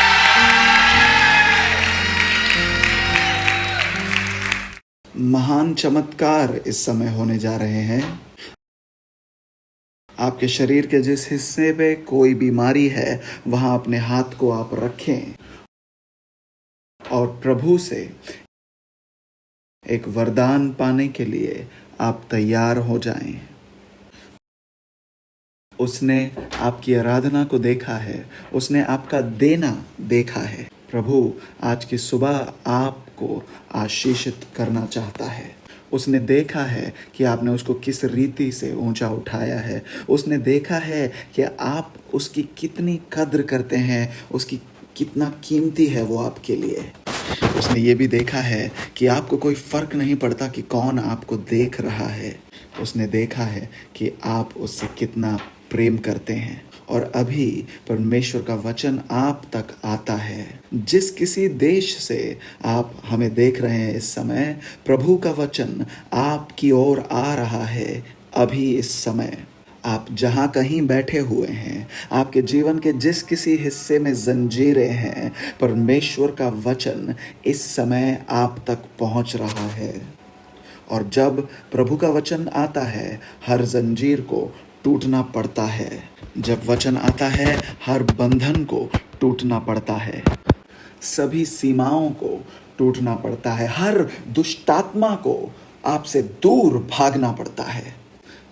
महान चमत्कार इस समय होने जा रहे हैं। आपके शरीर के जिस हिस्से पे कोई बीमारी है वहां अपने हाथ को आप रखें और प्रभु से एक वरदान पाने के लिए आप तैयार हो जाएं। उसने आपकी आराधना को देखा है, उसने आपका देना देखा है। प्रभु आज की सुबह आपको आशीषित करना चाहता है। उसने देखा है कि आपने उसको किस रीति से ऊंचा उठाया है। उसने देखा है कि आप उसकी कितनी कद्र करते हैं, उसकी कितना कीमती है वो आपके लिए। उसने ये भी देखा है कि आपको कोई फ़र्क नहीं पड़ता कि कौन आपको देख रहा है। उसने देखा है कि आप उससे कितना प्रेम करते हैं। और अभी परमेश्वर का वचन आप तक आता है। जिस किसी देश से आप हमें देख रहे हैं इस समय, प्रभु का वचन आपकी ओर आ रहा है। अभी इस समय आप जहाँ कहीं बैठे हुए हैं, आपके जीवन के जिस किसी हिस्से में जंजीरें हैं, परमेश्वर का वचन इस समय आप तक पहुँच रहा है। और जब प्रभु का वचन आता है, हर जंजीर को टूटना पड़ता है। जब वचन आता है, हर बंधन को टूटना पड़ता है, सभी सीमाओं को टूटना पड़ता है, हर दुष्टात्मा को आपसे दूर भागना पड़ता है।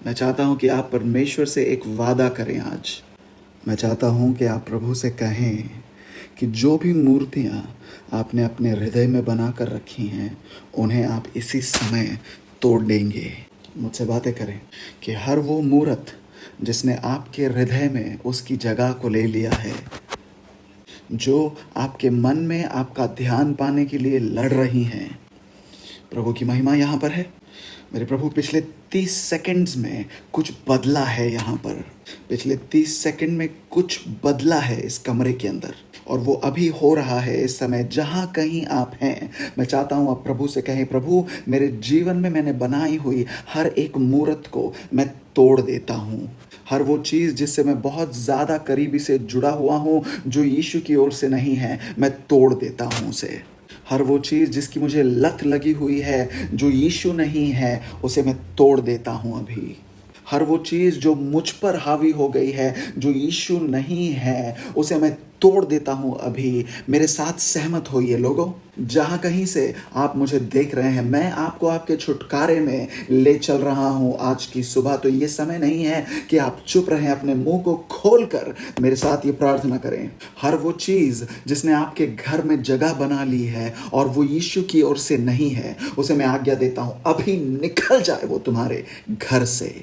मैं चाहता हूं कि आप परमेश्वर से एक वादा करें आज। मैं चाहता हूं कि आप प्रभु से कहें कि जो भी मूर्तियां आपने अपने हृदय में बना कर रखी हैं, उन्हें आप इसी समय तोड़ देंगे। मुझसे बातें करें कि हर वो मूर्त जिसने आपके हृदय में उसकी जगह को ले लिया है, जो आपके मन में आपका ध्यान पाने के लिए लड़ रही हैं, प्रभु की महिमा यहाँ पर है। मेरे प्रभु, पिछले 30 सेकंड्स में कुछ बदला है यहाँ पर। पिछले 30 सेकंड में कुछ बदला है इस कमरे के अंदर, और वो अभी हो रहा है इस समय जहाँ कहीं आप हैं। मैं चाहता हूँ आप प्रभु से कहें, प्रभु मेरे जीवन में मैंने बनाई हुई हर एक मूर्त को मैं तोड़ देता हूँ। हर वो चीज़ जिससे मैं बहुत ज़्यादा करीबी से जुड़ा हुआ हूँ, जो यीशु की ओर से नहीं है, मैं तोड़ देता हूँ उसे। हर वो चीज़ जिसकी मुझे लत लगी हुई है, जो यीशु नहीं है, उसे मैं तोड़ देता हूँ अभी। हर वो चीज़ जो मुझ पर हावी हो गई है, जो यीशु नहीं है, उसे मैं तोड़ देता हूँ अभी। मेरे साथ सहमत होइए लोगों। जहाँ कहीं से आप मुझे देख रहे हैं, मैं आपको आपके छुटकारे में ले चल रहा हूँ आज की सुबह। तो ये समय नहीं है कि आप चुप रहें, अपने मुंह को खोलकर मेरे साथ ये प्रार्थना करें। हर वो चीज़ जिसने आपके घर में जगह बना ली है और वो यीशु की ओर से नहीं है, उसे मैं आज्ञा देता हूँ अभी निकल जाए वो तुम्हारे घर से,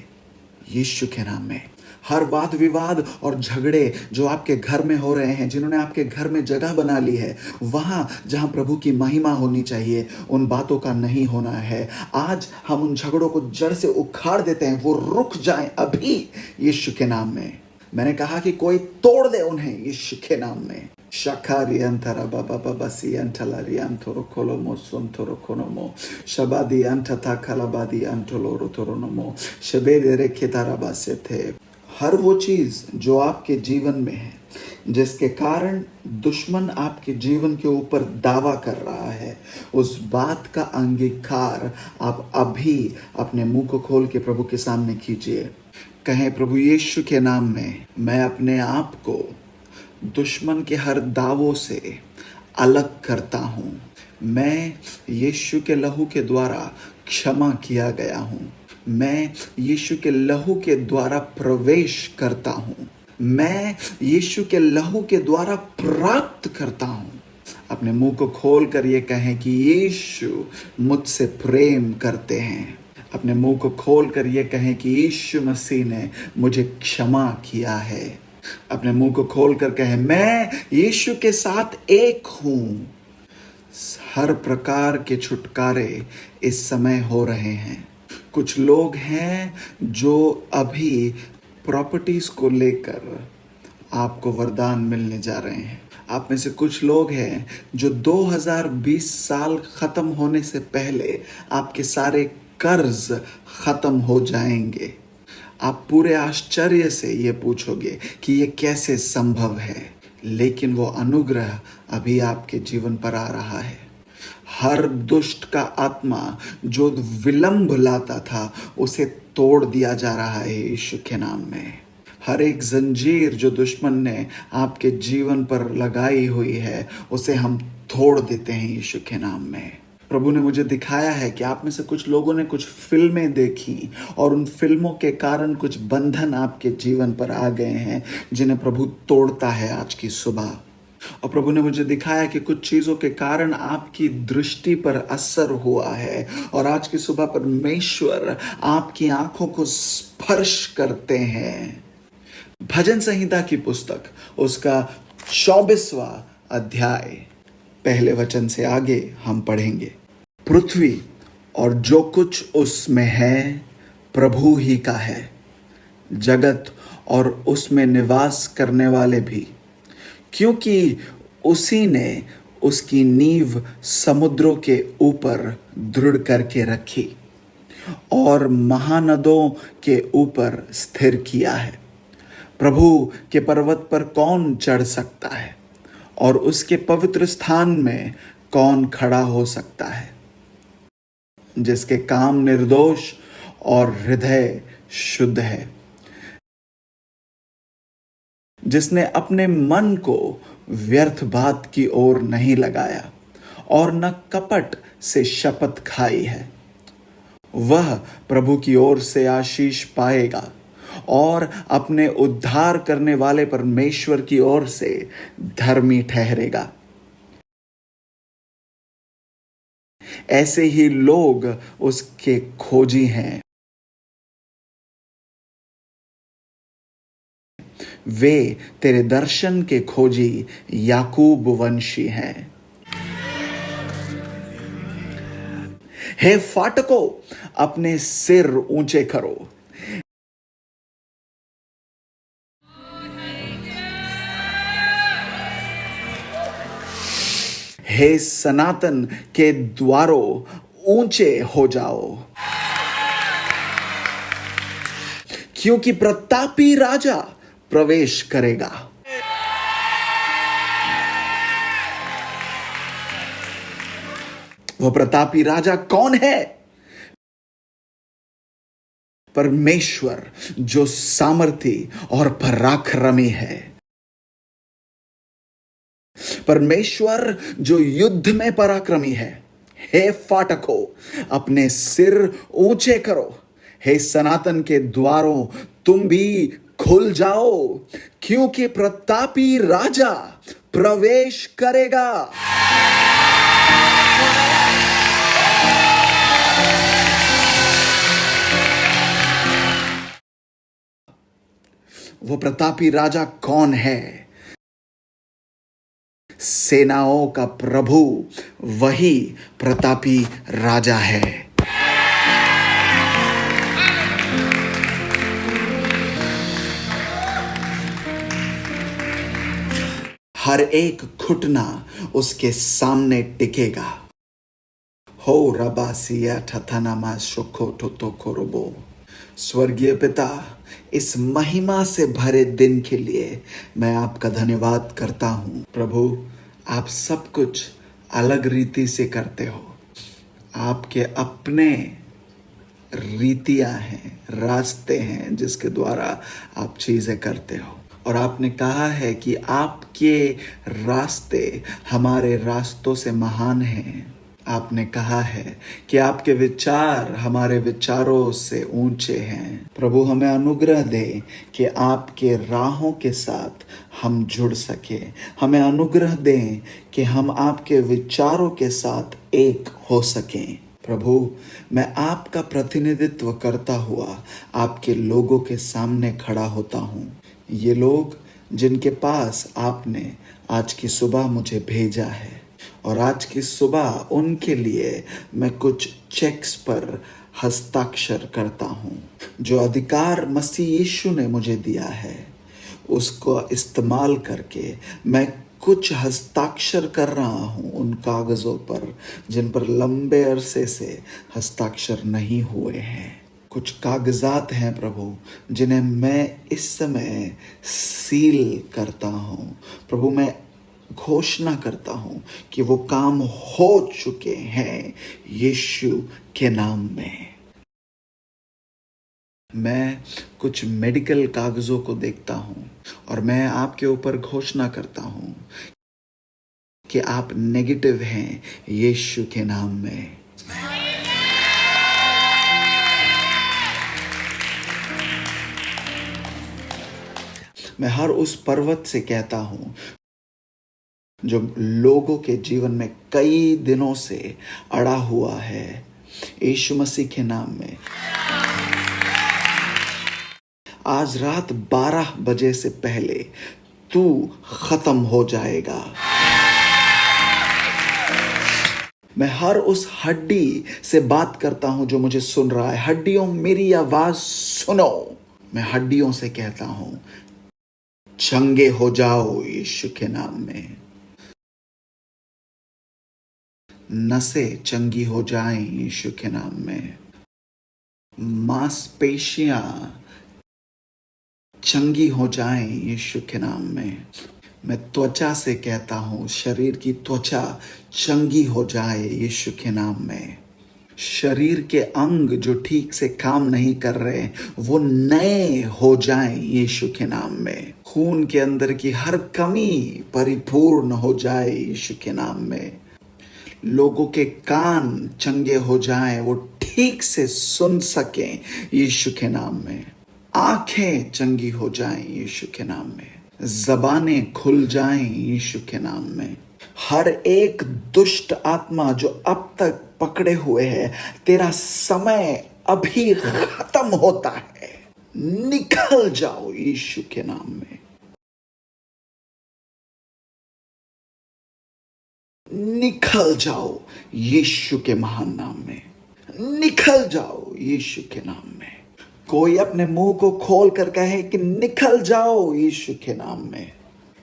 यीशु के नाम में। हर वाद विवाद और झगड़े जो आपके घर में हो रहे हैं, जिन्होंने आपके घर में जगह बना ली है, वहां जहां प्रभु की महिमा होनी चाहिए, उन बातों का नहीं होना है। आज हम उन झगड़ों को जड़ से उखाड़ देते हैं, वो रुक जाएं अभी यीशु के नाम में। मैंने कहा कि कोई तोड़ दे उन्हें यीशु के नाम में। शखारियंथरा बाबा बाबासियंथलारियंथोरो कोलोमो सोंथोरो कोनोमो शबादियंथता खलाबादियंथोलो रोतोरोनोमो शबेरे खेताराबासेथे। हर वो चीज़ जो आपके जीवन में है, जिसके कारण दुश्मन आपके जीवन के ऊपर दावा कर रहा है, उस बात का अंगीकार आप अभी अपने मुंह को खोल के प्रभु के सामने कीजिए। कहें, प्रभु यीशु के नाम में मैं अपने आप को दुश्मन के हर दावों से अलग करता हूँ। मैं यीशु के लहू के द्वारा क्षमा किया गया हूँ। मैं यीशु के लहू के द्वारा प्रवेश करता हूँ। मैं यीशु के लहू के द्वारा प्राप्त करता हूँ। अपने मुंह को खोल कर ये कहें कि यीशु मुझसे प्रेम करते हैं। अपने मुंह को खोल कर ये कहें कि यीशु मसीह ने मुझे क्षमा किया है। अपने मुंह को खोल कर कहें, मैं यीशु के साथ एक हूँ। हर प्रकार के छुटकारे इस समय हो रहे हैं। कुछ लोग हैं जो अभी प्रॉपर्टीज को लेकर आपको वरदान मिलने जा रहे हैं। आप में से कुछ लोग हैं जो 2020 साल खत्म होने से पहले आपके सारे कर्ज खत्म हो जाएंगे। आप पूरे आश्चर्य से ये पूछोगे कि ये कैसे संभव है, लेकिन वो अनुग्रह अभी आपके जीवन पर आ रहा है। हर दुष्ट का आत्मा जो विलंब लाता था, उसे तोड़ दिया जा रहा है यीशु के नाम में। हर एक जंजीर जो दुश्मन ने आपके जीवन पर लगाई हुई है, उसे हम तोड़ देते हैं यीशु के नाम में। प्रभु ने मुझे दिखाया है कि आप में से कुछ लोगों ने कुछ फिल्में देखी और उन फिल्मों के कारण कुछ बंधन आपके जीवन पर आ गए हैं, जिन्हें प्रभु तोड़ता है आज की सुबह। और प्रभु ने मुझे दिखाया कि कुछ चीज़ों के कारण आपकी दृष्टि पर असर हुआ है, और आज की सुबह परमेश्वर आपकी आंखों को स्पर्श करते हैं। भजन संहिता की पुस्तक उसका 24वां अध्याय पहले वचन से आगे हम पढ़ेंगे। पृथ्वी और जो कुछ उसमें है प्रभु ही का है, जगत और उसमें निवास करने वाले भी, क्योंकि उसी ने उसकी नींव समुद्रों के ऊपर दृढ़ करके रखी और महानदों के ऊपर स्थिर किया है। प्रभु के पर्वत पर कौन चढ़ सकता है, और उसके पवित्र स्थान में कौन खड़ा हो सकता है? जिसके काम निर्दोष और हृदय शुद्ध है, जिसने अपने मन को व्यर्थ बात की ओर नहीं लगाया और न कपट से शपथ खाई है, वह प्रभु की ओर से आशीष पाएगा और अपने उद्धार करने वाले परमेश्वर की ओर से धर्मी ठहरेगा। ऐसे ही लोग उसके खोजी हैं। वे तेरे दर्शन के खोजी याकूब वंशी हैं। हे फाटकों, अपने सिर ऊंचे करो। हे सनातन के द्वारों, ऊंचे हो जाओ, क्योंकि प्रतापी राजा प्रवेश करेगा। वो प्रतापी राजा कौन है? परमेश्वर जो सामर्थी और पराक्रमी है, परमेश्वर जो युद्ध में पराक्रमी है। हे फाटकों, अपने सिर ऊंचे करो। हे सनातन के द्वारों, तुम भी खुल जाओ, क्योंकि प्रतापी राजा प्रवेश करेगा। वो प्रतापी राजा कौन है? सेनाओं का प्रभु वही प्रतापी राजा है। हर एक घुटना उसके सामने टिकेगा। हो रबासिया ठथनामा शोखो ठोतो खोरोबो। स्वर्गीय पिता, इस महिमा से भरे दिन के लिए मैं आपका धन्यवाद करता हूं। प्रभु, आप सब कुछ अलग रीति से करते हो। आपके अपने रीतियां हैं, रास्ते हैं जिसके द्वारा आप चीजें करते हो। और आपने कहा है कि आपके रास्ते हमारे रास्तों से महान हैं। आपने कहा है कि आपके विचार हमारे विचारों से ऊंचे हैं। प्रभु, हमें अनुग्रह दे कि आपके राहों के साथ हम जुड़ सके। हमें अनुग्रह दें कि हम आपके विचारों के साथ एक हो सकें। प्रभु, मैं आपका प्रतिनिधित्व करता हुआ आपके लोगों के सामने खड़ा होता हूँ। ये लोग जिनके पास आपने आज की सुबह मुझे भेजा है, और आज की सुबह उनके लिए मैं कुछ चेक्स पर हस्ताक्षर करता हूँ। जो अधिकार मसीह यीशु ने मुझे दिया है, उसको इस्तेमाल करके मैं कुछ हस्ताक्षर कर रहा हूँ उन कागज़ों पर जिन पर लंबे अरसे से हस्ताक्षर नहीं हुए हैं। कुछ कागजात हैं प्रभु, जिन्हें मैं इस समय सील करता हूँ। प्रभु, मैं घोषणा करता हूं कि वो काम हो चुके हैं यीशु के नाम में। मैं कुछ मेडिकल कागजों को देखता हूं और मैं आपके ऊपर घोषणा करता हूं कि आप नेगेटिव हैं यीशु के नाम में। मैं हर उस पर्वत से कहता हूं जो लोगों के जीवन में कई दिनों से अड़ा हुआ है, यीशु मसीह के नाम में आज रात 12 बजे से पहले तू खत्म हो जाएगा। मैं हर उस हड्डी से बात करता हूं जो मुझे सुन रहा है। हड्डियों, मेरी आवाज सुनो। मैं हड्डियों से कहता हूं, चंगे हो जाओ यीशु के नाम में। नसें चंगी हो जाएं यीशु के नाम में। मांसपेशियां चंगी हो जाएं यीशु के नाम में। मैं त्वचा से कहता हूं, शरीर की त्वचा चंगी हो जाए यीशु के नाम में। शरीर के अंग जो ठीक से काम नहीं कर रहे वो नए हो जाएं यीशु के नाम में। खून के अंदर की हर कमी परिपूर्ण हो जाए यीशु के नाम में। लोगों के कान चंगे हो जाएं, वो ठीक से सुन सकें यीशु के नाम में। आंखें चंगी हो जाएं यीशु के नाम में। ज़बानें खुल जाएं यीशु के नाम में। हर एक दुष्ट आत्मा जो अब तक पकड़े हुए है, तेरा समय अभी खत्म होता है। निकल जाओ यीशु के नाम में। निकल जाओ यीशु के महान नाम में। निकल जाओ यीशु के नाम में। कोई अपने मुंह को खोल कर कहे कि निकल जाओ यीशु के नाम में।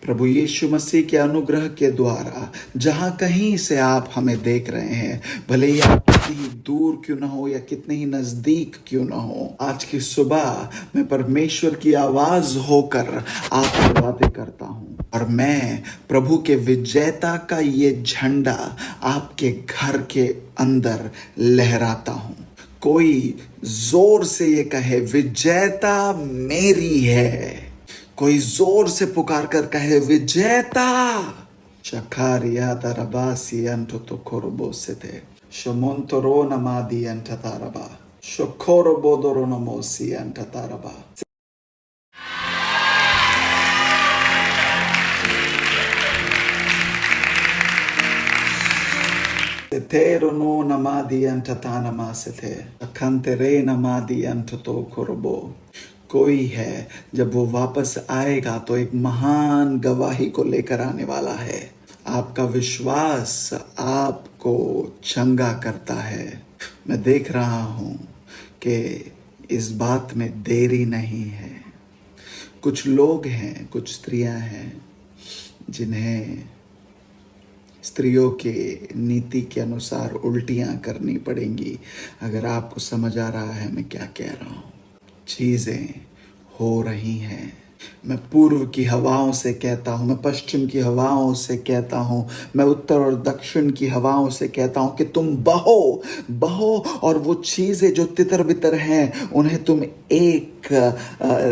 प्रभु यीशु मसीह के अनुग्रह के द्वारा जहां कहीं से आप हमें देख रहे हैं, भले ही आप कितनी ही दूर क्यों ना हो या कितने ही नजदीक क्यों ना हो, आज की सुबह मैं परमेश्वर की आवाज होकर आपसे बातें करता हूं और मैं प्रभु के विजेता का ये झंडा आपके घर के अंदर लहराता हूं। कोई जोर से ये कहे विजेता मेरी है। कोई जोर से पुकार कर कहे विजेता। शकारिया दरबासी अंतो तो कोरबो से थे शमोंतरो नमादी अंततारबा शकोरबो दोरो नमोसी अंततारबा। तेरो नो नमादी अंततानमा से थे अखंतरे नमादी अंततो कोरबो। कोई है जब वो वापस आएगा तो एक महान गवाही को लेकर आने वाला है। आपका विश्वास आपको चंगा करता है। मैं देख रहा हूं कि इस बात में देरी नहीं है। कुछ लोग हैं, कुछ स्त्रियां हैं जिन्हें स्त्रियों के नीति के अनुसार उल्टियां करनी पड़ेंगी। अगर आपको समझ आ रहा है मैं क्या कह रहा हूं। चीजें हो रही हैं। मैं पूर्व की हवाओं से कहता हूं, मैं पश्चिम की हवाओं से कहता हूं, मैं उत्तर और दक्षिण की हवाओं से कहता हूं कि तुम बहो बहो और वो चीजें जो तितर बितर हैं उन्हें तुम एक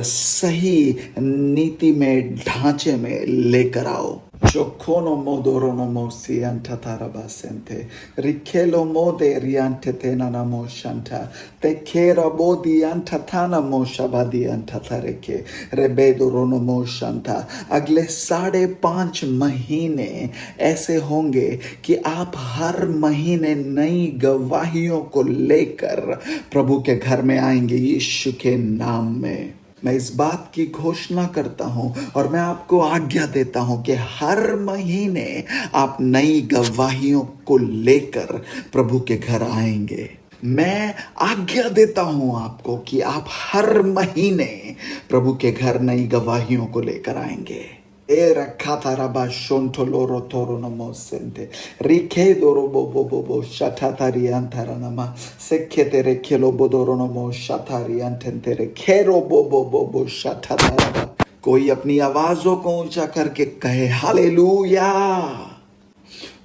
सही नीति में, ढांचे में लेकर आओ। Shokono modorono mosi antataraba sente. Rikelo mode riante tenana mo shanta. Tekera bodi antatana mo shabadi antatareke. Rebedorono mo shanta. अगले 5.5 महीने ऐसे होंगे कि आप हर महीने नई गवाहियों को लेकर प्रभु के घर में आएंगे यीशु के नाम में। मैं इस बात की घोषणा करता हूं और मैं आपको आज्ञा देता हूं कि हर महीने आप नई गवाहियों को लेकर प्रभु के घर आएंगे। मैं आज्ञा देता हूं आपको कि आप हर महीने प्रभु के घर नई गवाहियों को लेकर आएंगे। ए रखा था रबा शोंठो लोरो तोरो नमो सेंटे रिखे दोरो बो बो बो शठातारी अंतरा नमा सेखे तेरे खेलो बोदोरो नमो शठारी अंतेरे खेरो बो बो शठातारा। कोई अपनी आवाजों को ऊंचा करके कहे हालेलुया।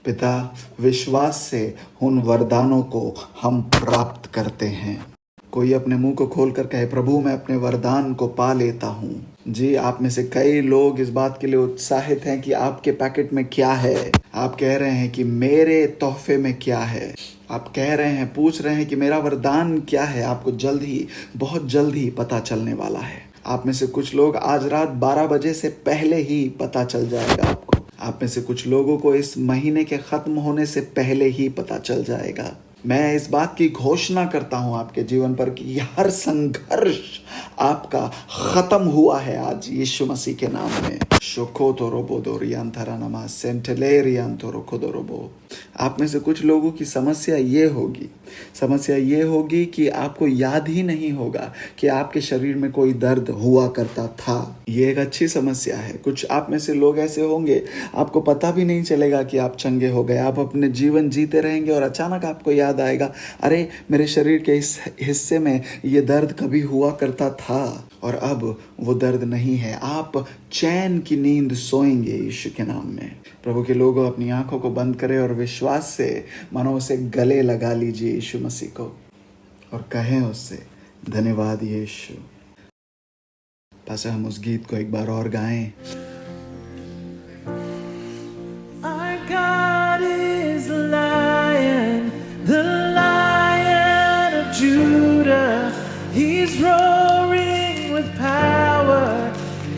पिता, विश्वास से उन वरदानों को हम प्राप्त करते हैं। कोई अपने मुंह को खोलकर कहे प्रभु मैं अपने वरदान को पा लेता हूं। जी, आप में से कई लोग इस बात के लिए उत्साहित हैं कि आपके पैकेट में क्या है। आप कह रहे हैं कि मेरे तोहफे में क्या है। आप कह रहे हैं, पूछ रहे हैं कि मेरा वरदान क्या है। आपको जल्द ही, बहुत जल्द ही पता चलने वाला है। आप में से कुछ लोग आज रात 12 बजे से पहले ही पता चल जाएगा आपको। आप में से कुछ लोगों को इस महीने के खत्म होने से पहले ही पता चल जाएगा। मैं इस बात की घोषणा करता हूं आपके जीवन पर कि हर संघर्ष आपका खत्म हुआ है आज यीशु मसीह के नाम में। शोको तो रोबो दो रियांथरा नमा सेंटले रियांतो रोको दो रोबो। आप में से कुछ लोगों की समस्या ये होगी कि आपको याद ही नहीं होगा कि आपके शरीर में कोई दर्द हुआ करता था। ये एक अच्छी समस्या है। कुछ आप में से लोग ऐसे होंगे, आपको पता भी नहीं चलेगा कि आप चंगे हो गए। आप अपने जीवन जीते रहेंगे और अचानक आपको याद आएगा, अरे मेरे शरीर के इस हिस्से में ये दर्द कभी हुआ करता था। और अब वो दर्द नहीं है। आप चैन की नींद सोएंगे यीशु के नाम में। प्रभु के लोगों, अपनी आंखों को बंद करें और विश्वास से मानो उसे गले लगा लीजिए यीशु मसीह को और कहें उससे, धन्यवाद यीशु। पास हम उस गीत को एक बार और गाएं। Our God is the Lion of Judah. He's roaring with power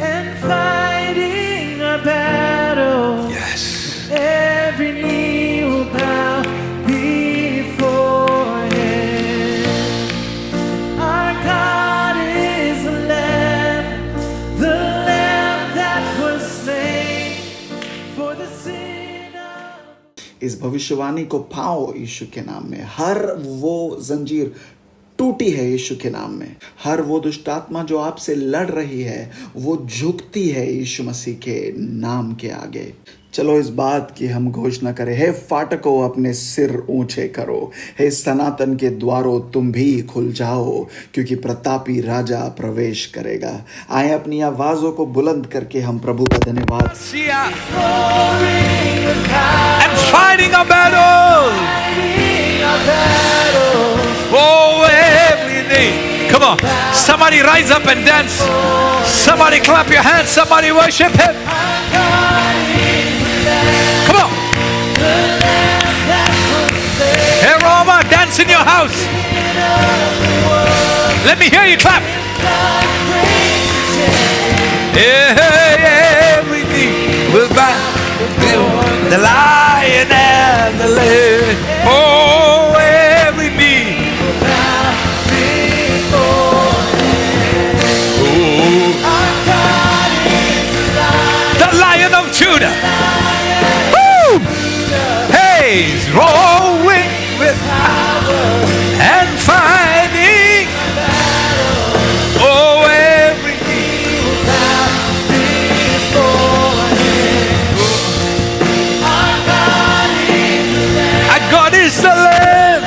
and fighting our battles. Yes. Every knee will bow before Him. Our God is the Lamb that was slain for the sin of. इस भविष्यवाणी को पाओ यीशु के नाम में। हर वो जंजीर टूटी है यीशु के नाम में। हर वो दुष्ट आत्मा जो आपसे लड़ रही है वो झुकती है यीशु मसीह के नाम के आगे। चलो इस बात की हम घोषणा करें, हे फाटकों अपने सिर ऊंचे करो, हे सनातन के द्वारों तुम भी खुल जाओ, क्योंकि प्रतापी राजा प्रवेश करेगा। आए अपनी आवाजों को बुलंद करके हम प्रभु का धन्यवाद। And fighting a battle. Oh, every day. Come on. Somebody rise up and dance. Somebody clap your hands. Somebody worship Him. Come on. Hey, Roma, dance in your house. Let me hear you clap. Every knee will bow. The Lion and the Lamb. Oh, every knee. The Lion of Judah. Woo! Hey, he's rolling with power and fighting. Oh, every knee. Our God is the Lamb.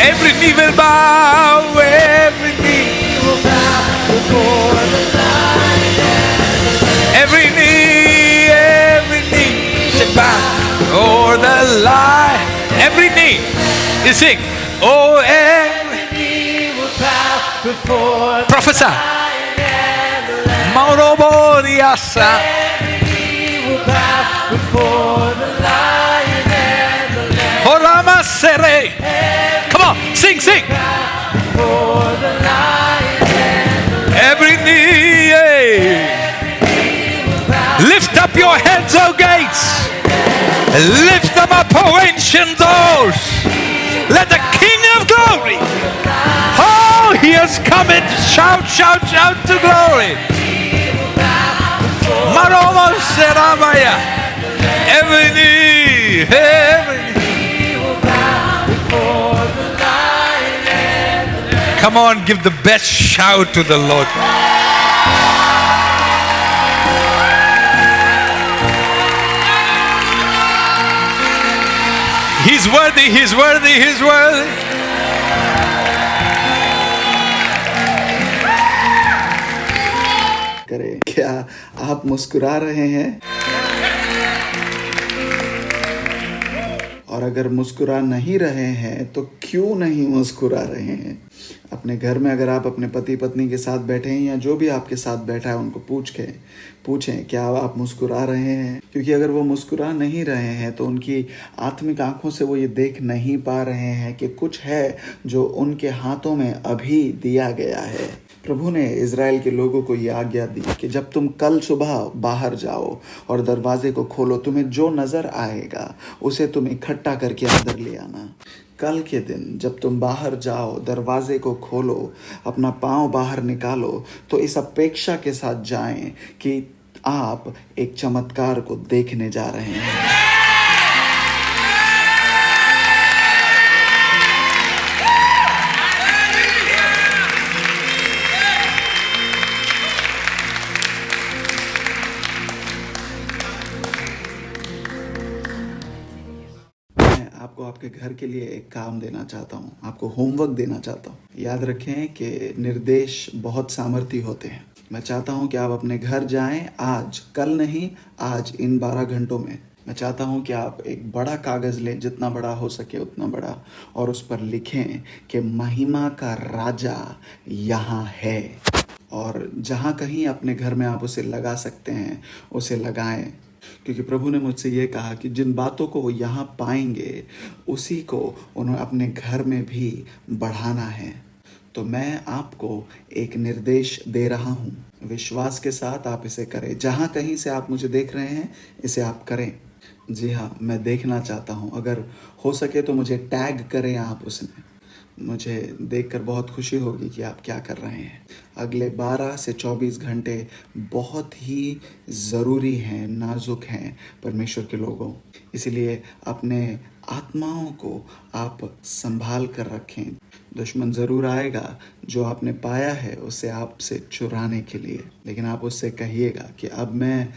Every knee will bow, every knee will bow before the Lion. Every knee should bow before the Lion. Every knee, you sing. Oh, every knee will bow before the Prophesy. Lion and the Lamb. Maurobodiasa. Every knee will bow before the Lion and the Lamb. Horama Sere. Come on, sing. Every knee. Lift up your heads, O gates. Lift them up, O ancient doors. Let the King of glory. Oh, He has come in. Shout to glory. Maroma Seramaya. Every knee. Come on, give the best shout to the Lord. He's worthy, He's worthy, He's worthy. करें, क्या आप मुस्कुरा रहे हैं? और अगर मुस्कुरा नहीं रहे हैं तो क्यों नहीं मुस्कुरा रहे हैं? अपने घर में अगर आप अपने पति पत्नी के साथ बैठे हैं या जो भी आपके साथ बैठा है उनको पूछें क्या आप मुस्कुरा रहे हैं? क्योंकि अगर वो मुस्कुरा नहीं रहे हैं तो उनकी आत्मिक आंखों से वो ये देख नहीं पा रहे हैं कि कुछ है जो उनके हाथों में अभी दिया गया है। प्रभु ने इज़राइल के लोगों को ये आज्ञा दी कि जब तुम कल सुबह बाहर जाओ और दरवाजे को खोलो, तुम्हें जो नज़र आएगा उसे तुम इकट्ठा करके अंदर ले आना। कल के दिन जब तुम बाहर जाओ, दरवाजे को खोलो, अपना पाँव बाहर निकालो, तो इस अपेक्षा के साथ जाएं कि आप एक चमत्कार को देखने जा रहे हैं। आपको आपके घर के लिए एक काम देना चाहता हूँ, आपको होमवर्क देना चाहता हूँ। याद रखें कि निर्देश बहुत सामर्थी होते हैं। मैं चाहता हूँ कि आप अपने घर जाएं आज, कल नहीं, आज इन 12 घंटों में। मैं चाहता हूँ कि आप एक बड़ा कागज़ लें, जितना बड़ा हो सके उतना बड़ा, और उस पर लिखें कि महिमा का राजा यहाँ है। और जहाँ कहीं अपने घर में आप उसे लगा सकते हैं उसे लगाएं, क्योंकि प्रभु ने मुझसे ये कहा कि जिन बातों को वो यहाँ पाएंगे उसी को उन्हें अपने घर में भी बढ़ाना है। तो मैं आपको एक निर्देश दे रहा हूँ, विश्वास के साथ आप इसे करें। जहाँ कहीं से आप मुझे देख रहे हैं इसे आप करें। जी हाँ, मैं देखना चाहता हूँ। अगर हो सके तो मुझे टैग करें आप उसमें, मुझे देखकर बहुत खुशी होगी कि आप क्या कर रहे हैं। अगले 12 से 24 घंटे बहुत ही ज़रूरी हैं, नाजुक हैं परमेश्वर के लोगों। इसलिए अपने आत्माओं को आप संभाल कर रखें। दुश्मन ज़रूर आएगा जो आपने पाया है उसे आपसे चुराने के लिए, लेकिन आप उससे कहिएगा कि अब मैं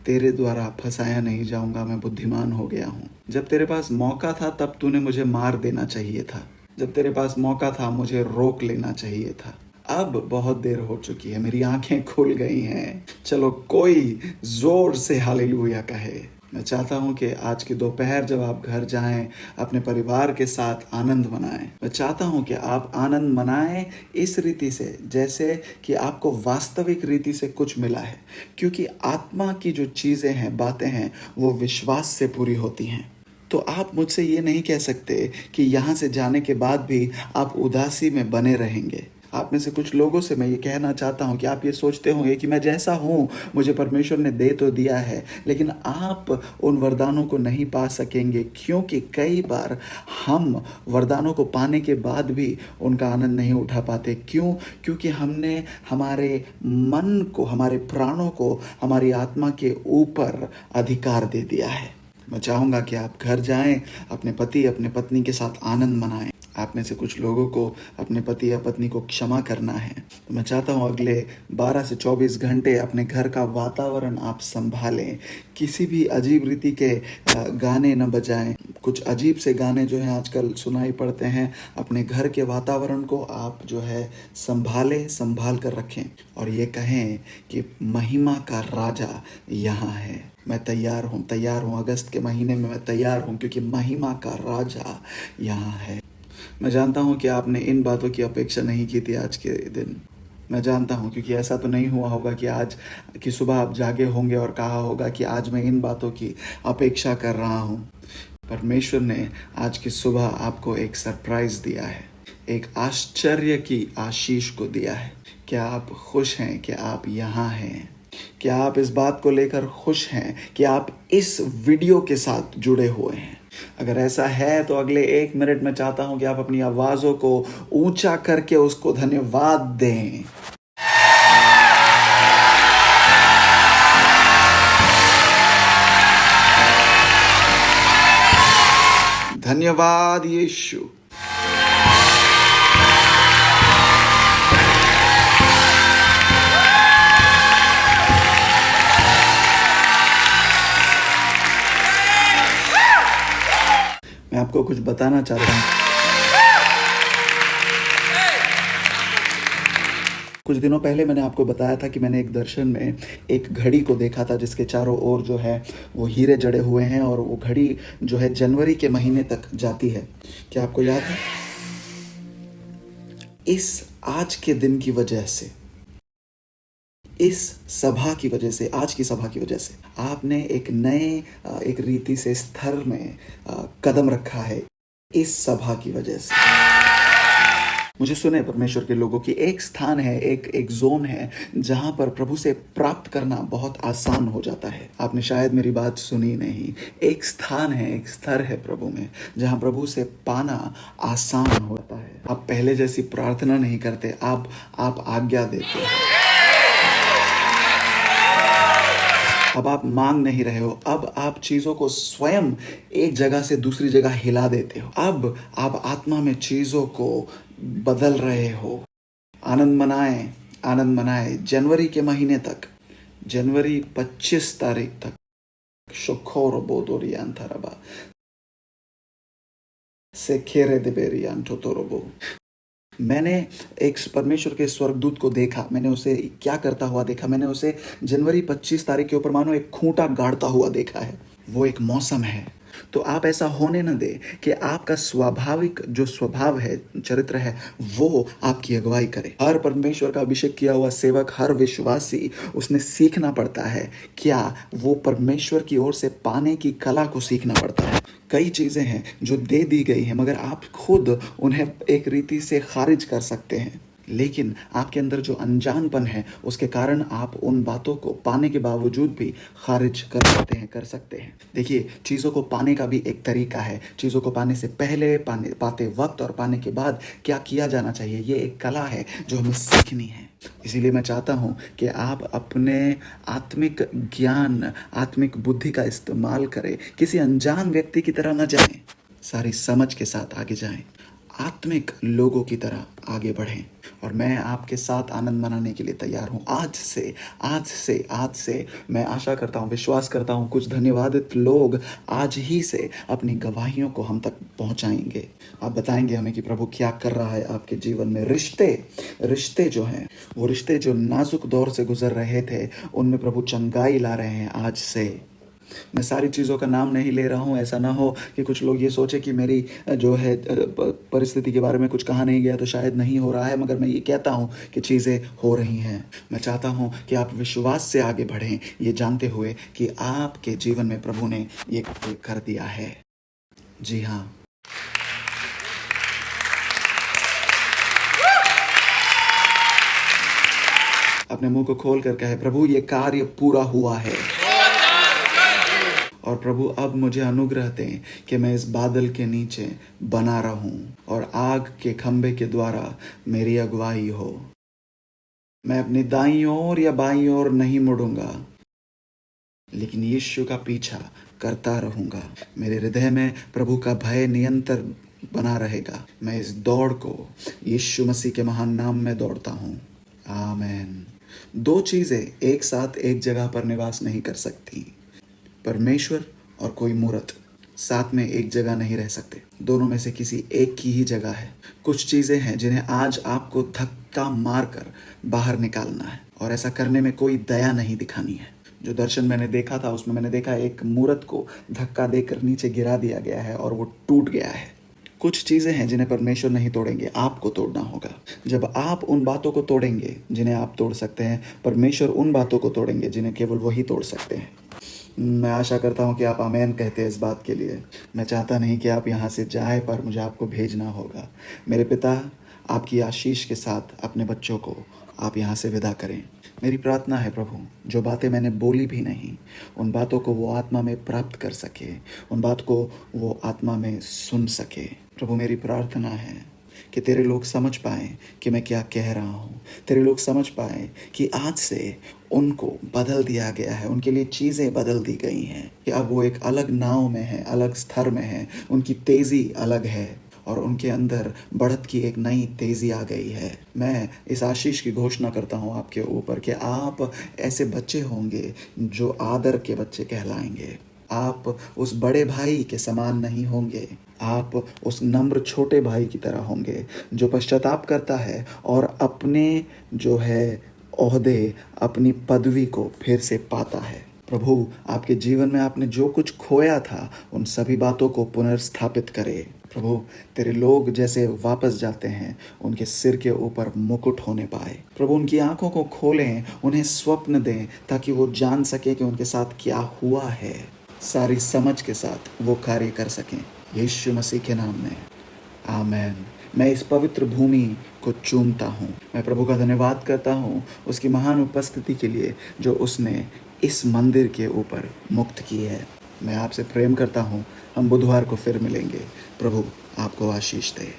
तेरे द्वारा फंसाया नहीं जाऊंगा, मैं बुद्धिमान हो गया हूँ। जब तेरे पास मौका था तब तूने मुझे मार देना चाहिए था। जब तेरे पास मौका था मुझे रोक लेना चाहिए था। अब बहुत देर हो चुकी है, मेरी आंखें खुल गई हैं। चलो कोई जोर से हालेलुया कहे। मैं चाहता हूं कि आज की दोपहर जब आप घर जाएं, अपने परिवार के साथ आनंद मनाएं। मैं चाहता हूं कि आप आनंद मनाएं इस रीति से जैसे कि आपको वास्तविक रीति से कुछ मिला है, क्योंकि आत्मा की जो चीज़ें हैं, बातें हैं, वो विश्वास से पूरी होती हैं। तो आप मुझसे ये नहीं कह सकते कि यहाँ से जाने के बाद भी आप उदासी में बने रहेंगे। आप में से कुछ लोगों से मैं ये कहना चाहता हूँ कि आप ये सोचते होंगे कि मैं जैसा हूँ मुझे परमेश्वर ने दे तो दिया है, लेकिन आप उन वरदानों को नहीं पा सकेंगे, क्योंकि कई बार हम वरदानों को पाने के बाद भी उनका आनंद नहीं उठा पाते। क्यों? क्योंकि हमने हमारे मन को, हमारे प्राणों को, हमारी आत्मा के ऊपर अधिकार दे दिया है। मैं चाहूँगा कि आप घर जाएं, अपने पति अपने पत्नी के साथ आनंद मनाएं। आप में से कुछ लोगों को अपने पति या पत्नी को क्षमा करना है। तो मैं चाहता हूँ अगले 12 से 24 घंटे अपने घर का वातावरण आप संभालें। किसी भी अजीब रीति के गाने न बजाएं। कुछ अजीब से गाने जो हैं आजकल सुनाई पड़ते हैं। अपने घर के वातावरण को आप जो है संभालें, संभाल कर रखें और ये कहें कि महिमा का राजा यहाँ है। मैं तैयार हूँ। अगस्त के महीने में मैं तैयार हूँ, क्योंकि महिमा का राजा यहाँ है। मैं जानता हूँ कि आपने इन बातों की अपेक्षा नहीं की थी आज के दिन। मैं जानता हूँ, क्योंकि ऐसा तो नहीं हुआ होगा कि आज की सुबह आप जागे होंगे और कहा होगा कि आज मैं इन बातों की अपेक्षा कर रहा हूँ। परमेश्वर ने आज की सुबह आपको एक सरप्राइज दिया है, एक आश्चर्य की आशीष को दिया है। क्या आप खुश हैं कि आप यहाँ हैं? क्या आप इस बात को लेकर खुश हैं कि आप इस वीडियो के साथ जुड़े हुए हैं? अगर ऐसा है तो अगले 1 मिनट में चाहता हूं कि आप अपनी आवाज़ों को ऊंचा करके उसको धन्यवाद दें। धन्यवाद यीशु। मैं आपको कुछ बताना चाहता हूँ। कुछ दिनों पहले मैंने आपको बताया था कि मैंने एक दर्शन में एक घड़ी को देखा था जिसके चारों ओर जो है वो हीरे जड़े हुए हैं, और वो घड़ी जो है जनवरी के महीने तक जाती है। क्या आपको याद है? इस आज के दिन की वजह से, इस सभा की वजह से, आज की सभा की वजह से आपने एक नए एक रीति से स्तर में कदम रखा है। इस सभा की वजह से मुझे सुने परमेश्वर के लोगों की एक स्थान है, एक जोन है जहां पर प्रभु से प्राप्त करना बहुत आसान हो जाता है। आपने शायद मेरी बात सुनी नहीं। एक स्थान है, एक स्तर है प्रभु में जहां प्रभु से पाना आसान होता है। आप पहले जैसी प्रार्थना नहीं करते, आप आज्ञा देते हो। अब आप मांग नहीं रहे हो, अब आप चीज़ों को स्वयं एक जगह से दूसरी जगह हिला देते हो। अब आप आत्मा में चीज़ों को बदल रहे हो। आनंद मनाएं, आनंद मनाएं। जनवरी के महीने तक, जनवरी 25 तारीख तक, शुक्र बोदोरियांथरबा से खेरे देबेरियान टोटोरोबो। मैंने एक परमेश्वर के स्वर्गदूत को देखा। मैंने उसे क्या करता हुआ देखा? मैंने उसे जनवरी 25 तारीख के ऊपर मानो एक खूंटा गाड़ता हुआ देखा है। वो एक मौसम है। तो आप ऐसा होने न दे कि आपका स्वाभाविक जो स्वभाव है, चरित्र है, वो आपकी अगुवाई करे। हर परमेश्वर का अभिषेक किया हुआ सेवक, हर विश्वासी, उसने सीखना पड़ता है। क्या वो परमेश्वर की ओर से पाने की कला को सीखना पड़ता है। कई चीज़ें हैं जो दे दी गई हैं, मगर आप खुद उन्हें एक रीति से खारिज कर सकते हैं। लेकिन आपके अंदर जो अनजानपन है, उसके कारण आप उन बातों को पाने के बावजूद भी खारिज कर सकते हैं। देखिए, चीज़ों को पाने का भी एक तरीका है। चीज़ों को पाने से पहले, पाते वक्त और पाने के बाद क्या किया जाना चाहिए, ये एक कला है जो हमें सीखनी है। इसीलिए मैं चाहता हूँ कि आप अपने आत्मिक ज्ञान, आत्मिक बुद्धि का इस्तेमाल करें। किसी अनजान व्यक्ति की तरह न जाएं, सारी समझ के साथ आगे जाएं, आत्मिक लोगों की तरह आगे बढ़ें। और मैं आपके साथ आनंद मनाने के लिए तैयार हूँ। आज से मैं आशा करता हूँ, विश्वास करता हूँ, कुछ धन्यवादित लोग आज ही से अपनी गवाहियों को हम तक पहुँचाएंगे। आप बताएंगे हमें कि प्रभु क्या कर रहा है आपके जीवन में। रिश्ते जो हैं, वो रिश्ते जो नाजुक दौर से गुजर रहे थे, उनमें प्रभु चंगाई ला रहे हैं आज से। मैं सारी चीज़ों का नाम नहीं ले रहा हूँ। ऐसा ना हो कि कुछ लोग ये सोचे कि मेरी जो है परिस्थिति के बारे में कुछ कहा नहीं गया तो शायद नहीं हो रहा है, मगर मैं ये कहता हूँ कि चीज़ें हो रही हैं। मैं चाहता हूँ कि आप विश्वास से आगे बढ़ें, ये जानते हुए कि आपके जीवन में प्रभु ने ये कर दिया है। जी हाँ, अपने मुंह को खोल कर कहे, प्रभु ये कार्य पूरा हुआ है। और प्रभु अब मुझे अनुग्रह दें कि मैं इस बादल के नीचे बना रहूं और आग के खंभे के द्वारा मेरी अगुवाई हो। मैं अपनी दाईं ओर या बाईं ओर नहीं मुड़ूंगा, लेकिन यीशु का पीछा करता रहूंगा। मेरे हृदय में प्रभु का भय निरंतर बना रहेगा। मैं इस दौड़ को यीशु मसीह के महान नाम में दौड़ता हूं। आमीन। दो चीजें एक साथ एक जगह पर निवास नहीं कर सकती। परमेश्वर और कोई मूर्त साथ में एक जगह नहीं रह सकते। दोनों में से किसी एक की ही जगह है। कुछ चीज़ें हैं जिन्हें आज आपको धक्का मारकर बाहर निकालना है, और ऐसा करने में कोई दया नहीं दिखानी है। जो दर्शन मैंने देखा था, उसमें मैंने देखा एक मूर्त को धक्का देकर नीचे गिरा दिया गया है और वो टूट गया है। कुछ चीज़ें हैं जिन्हें परमेश्वर नहीं तोड़ेंगे, आपको तोड़ना होगा। जब आप उन बातों को तोड़ेंगे जिन्हें आप तोड़ सकते हैं, परमेश्वर उन बातों को तोड़ेंगे जिन्हें केवल वही तोड़ सकते हैं। मैं आशा करता हूँ कि आप आमीन कहते हैं इस बात के लिए। मैं चाहता नहीं कि आप यहाँ से जाए, पर मुझे आपको भेजना होगा। मेरे पिता, आपकी आशीष के साथ अपने बच्चों को आप यहाँ से विदा करें। मेरी प्रार्थना है प्रभु, जो बातें मैंने बोली भी नहीं, उन बातों को वो आत्मा में प्राप्त कर सके, उन बात को वो आत्मा में सुन सके। प्रभु, मेरी प्रार्थना है कि तेरे लोग समझ पाएं कि मैं क्या कह रहा हूँ। तेरे लोग समझ पाएं कि आज से उनको बदल दिया गया है, उनके लिए चीज़ें बदल दी गई हैं, कि अब वो एक अलग नाव में है, अलग स्तर में है, उनकी तेज़ी अलग है और उनके अंदर बढ़त की एक नई तेज़ी आ गई है। मैं इस आशीष की घोषणा करता हूँ आपके ऊपर कि आप ऐसे बच्चे होंगे जो आदर के बच्चे कहलाएंगे। आप उस बड़े भाई के समान नहीं होंगे, आप उस नम्र छोटे भाई की तरह होंगे जो पश्चाताप करता है और अपने जो है ओहदे, अपनी पदवी को फिर से पाता है। प्रभु, आपके जीवन में आपने जो कुछ खोया था, उन सभी बातों को पुनर्स्थापित करे। प्रभु, तेरे लोग जैसे वापस जाते हैं, उनके सिर के ऊपर मुकुट होने पाए। प्रभु, उनकी आंखों को खोलें, उन्हें स्वप्न दें, ताकि वो जान सके कि उनके साथ क्या हुआ है। सारी समझ के साथ वो कार्य कर सकें। यीशु मसीह के नाम में आमीन। मैं इस पवित्र भूमि को चूमता हूँ। मैं प्रभु का धन्यवाद करता हूँ उसकी महान उपस्थिति के लिए जो उसने इस मंदिर के ऊपर मुक्त की है। मैं आपसे प्रेम करता हूँ। हम बुधवार को फिर मिलेंगे। प्रभु आपको आशीष दे।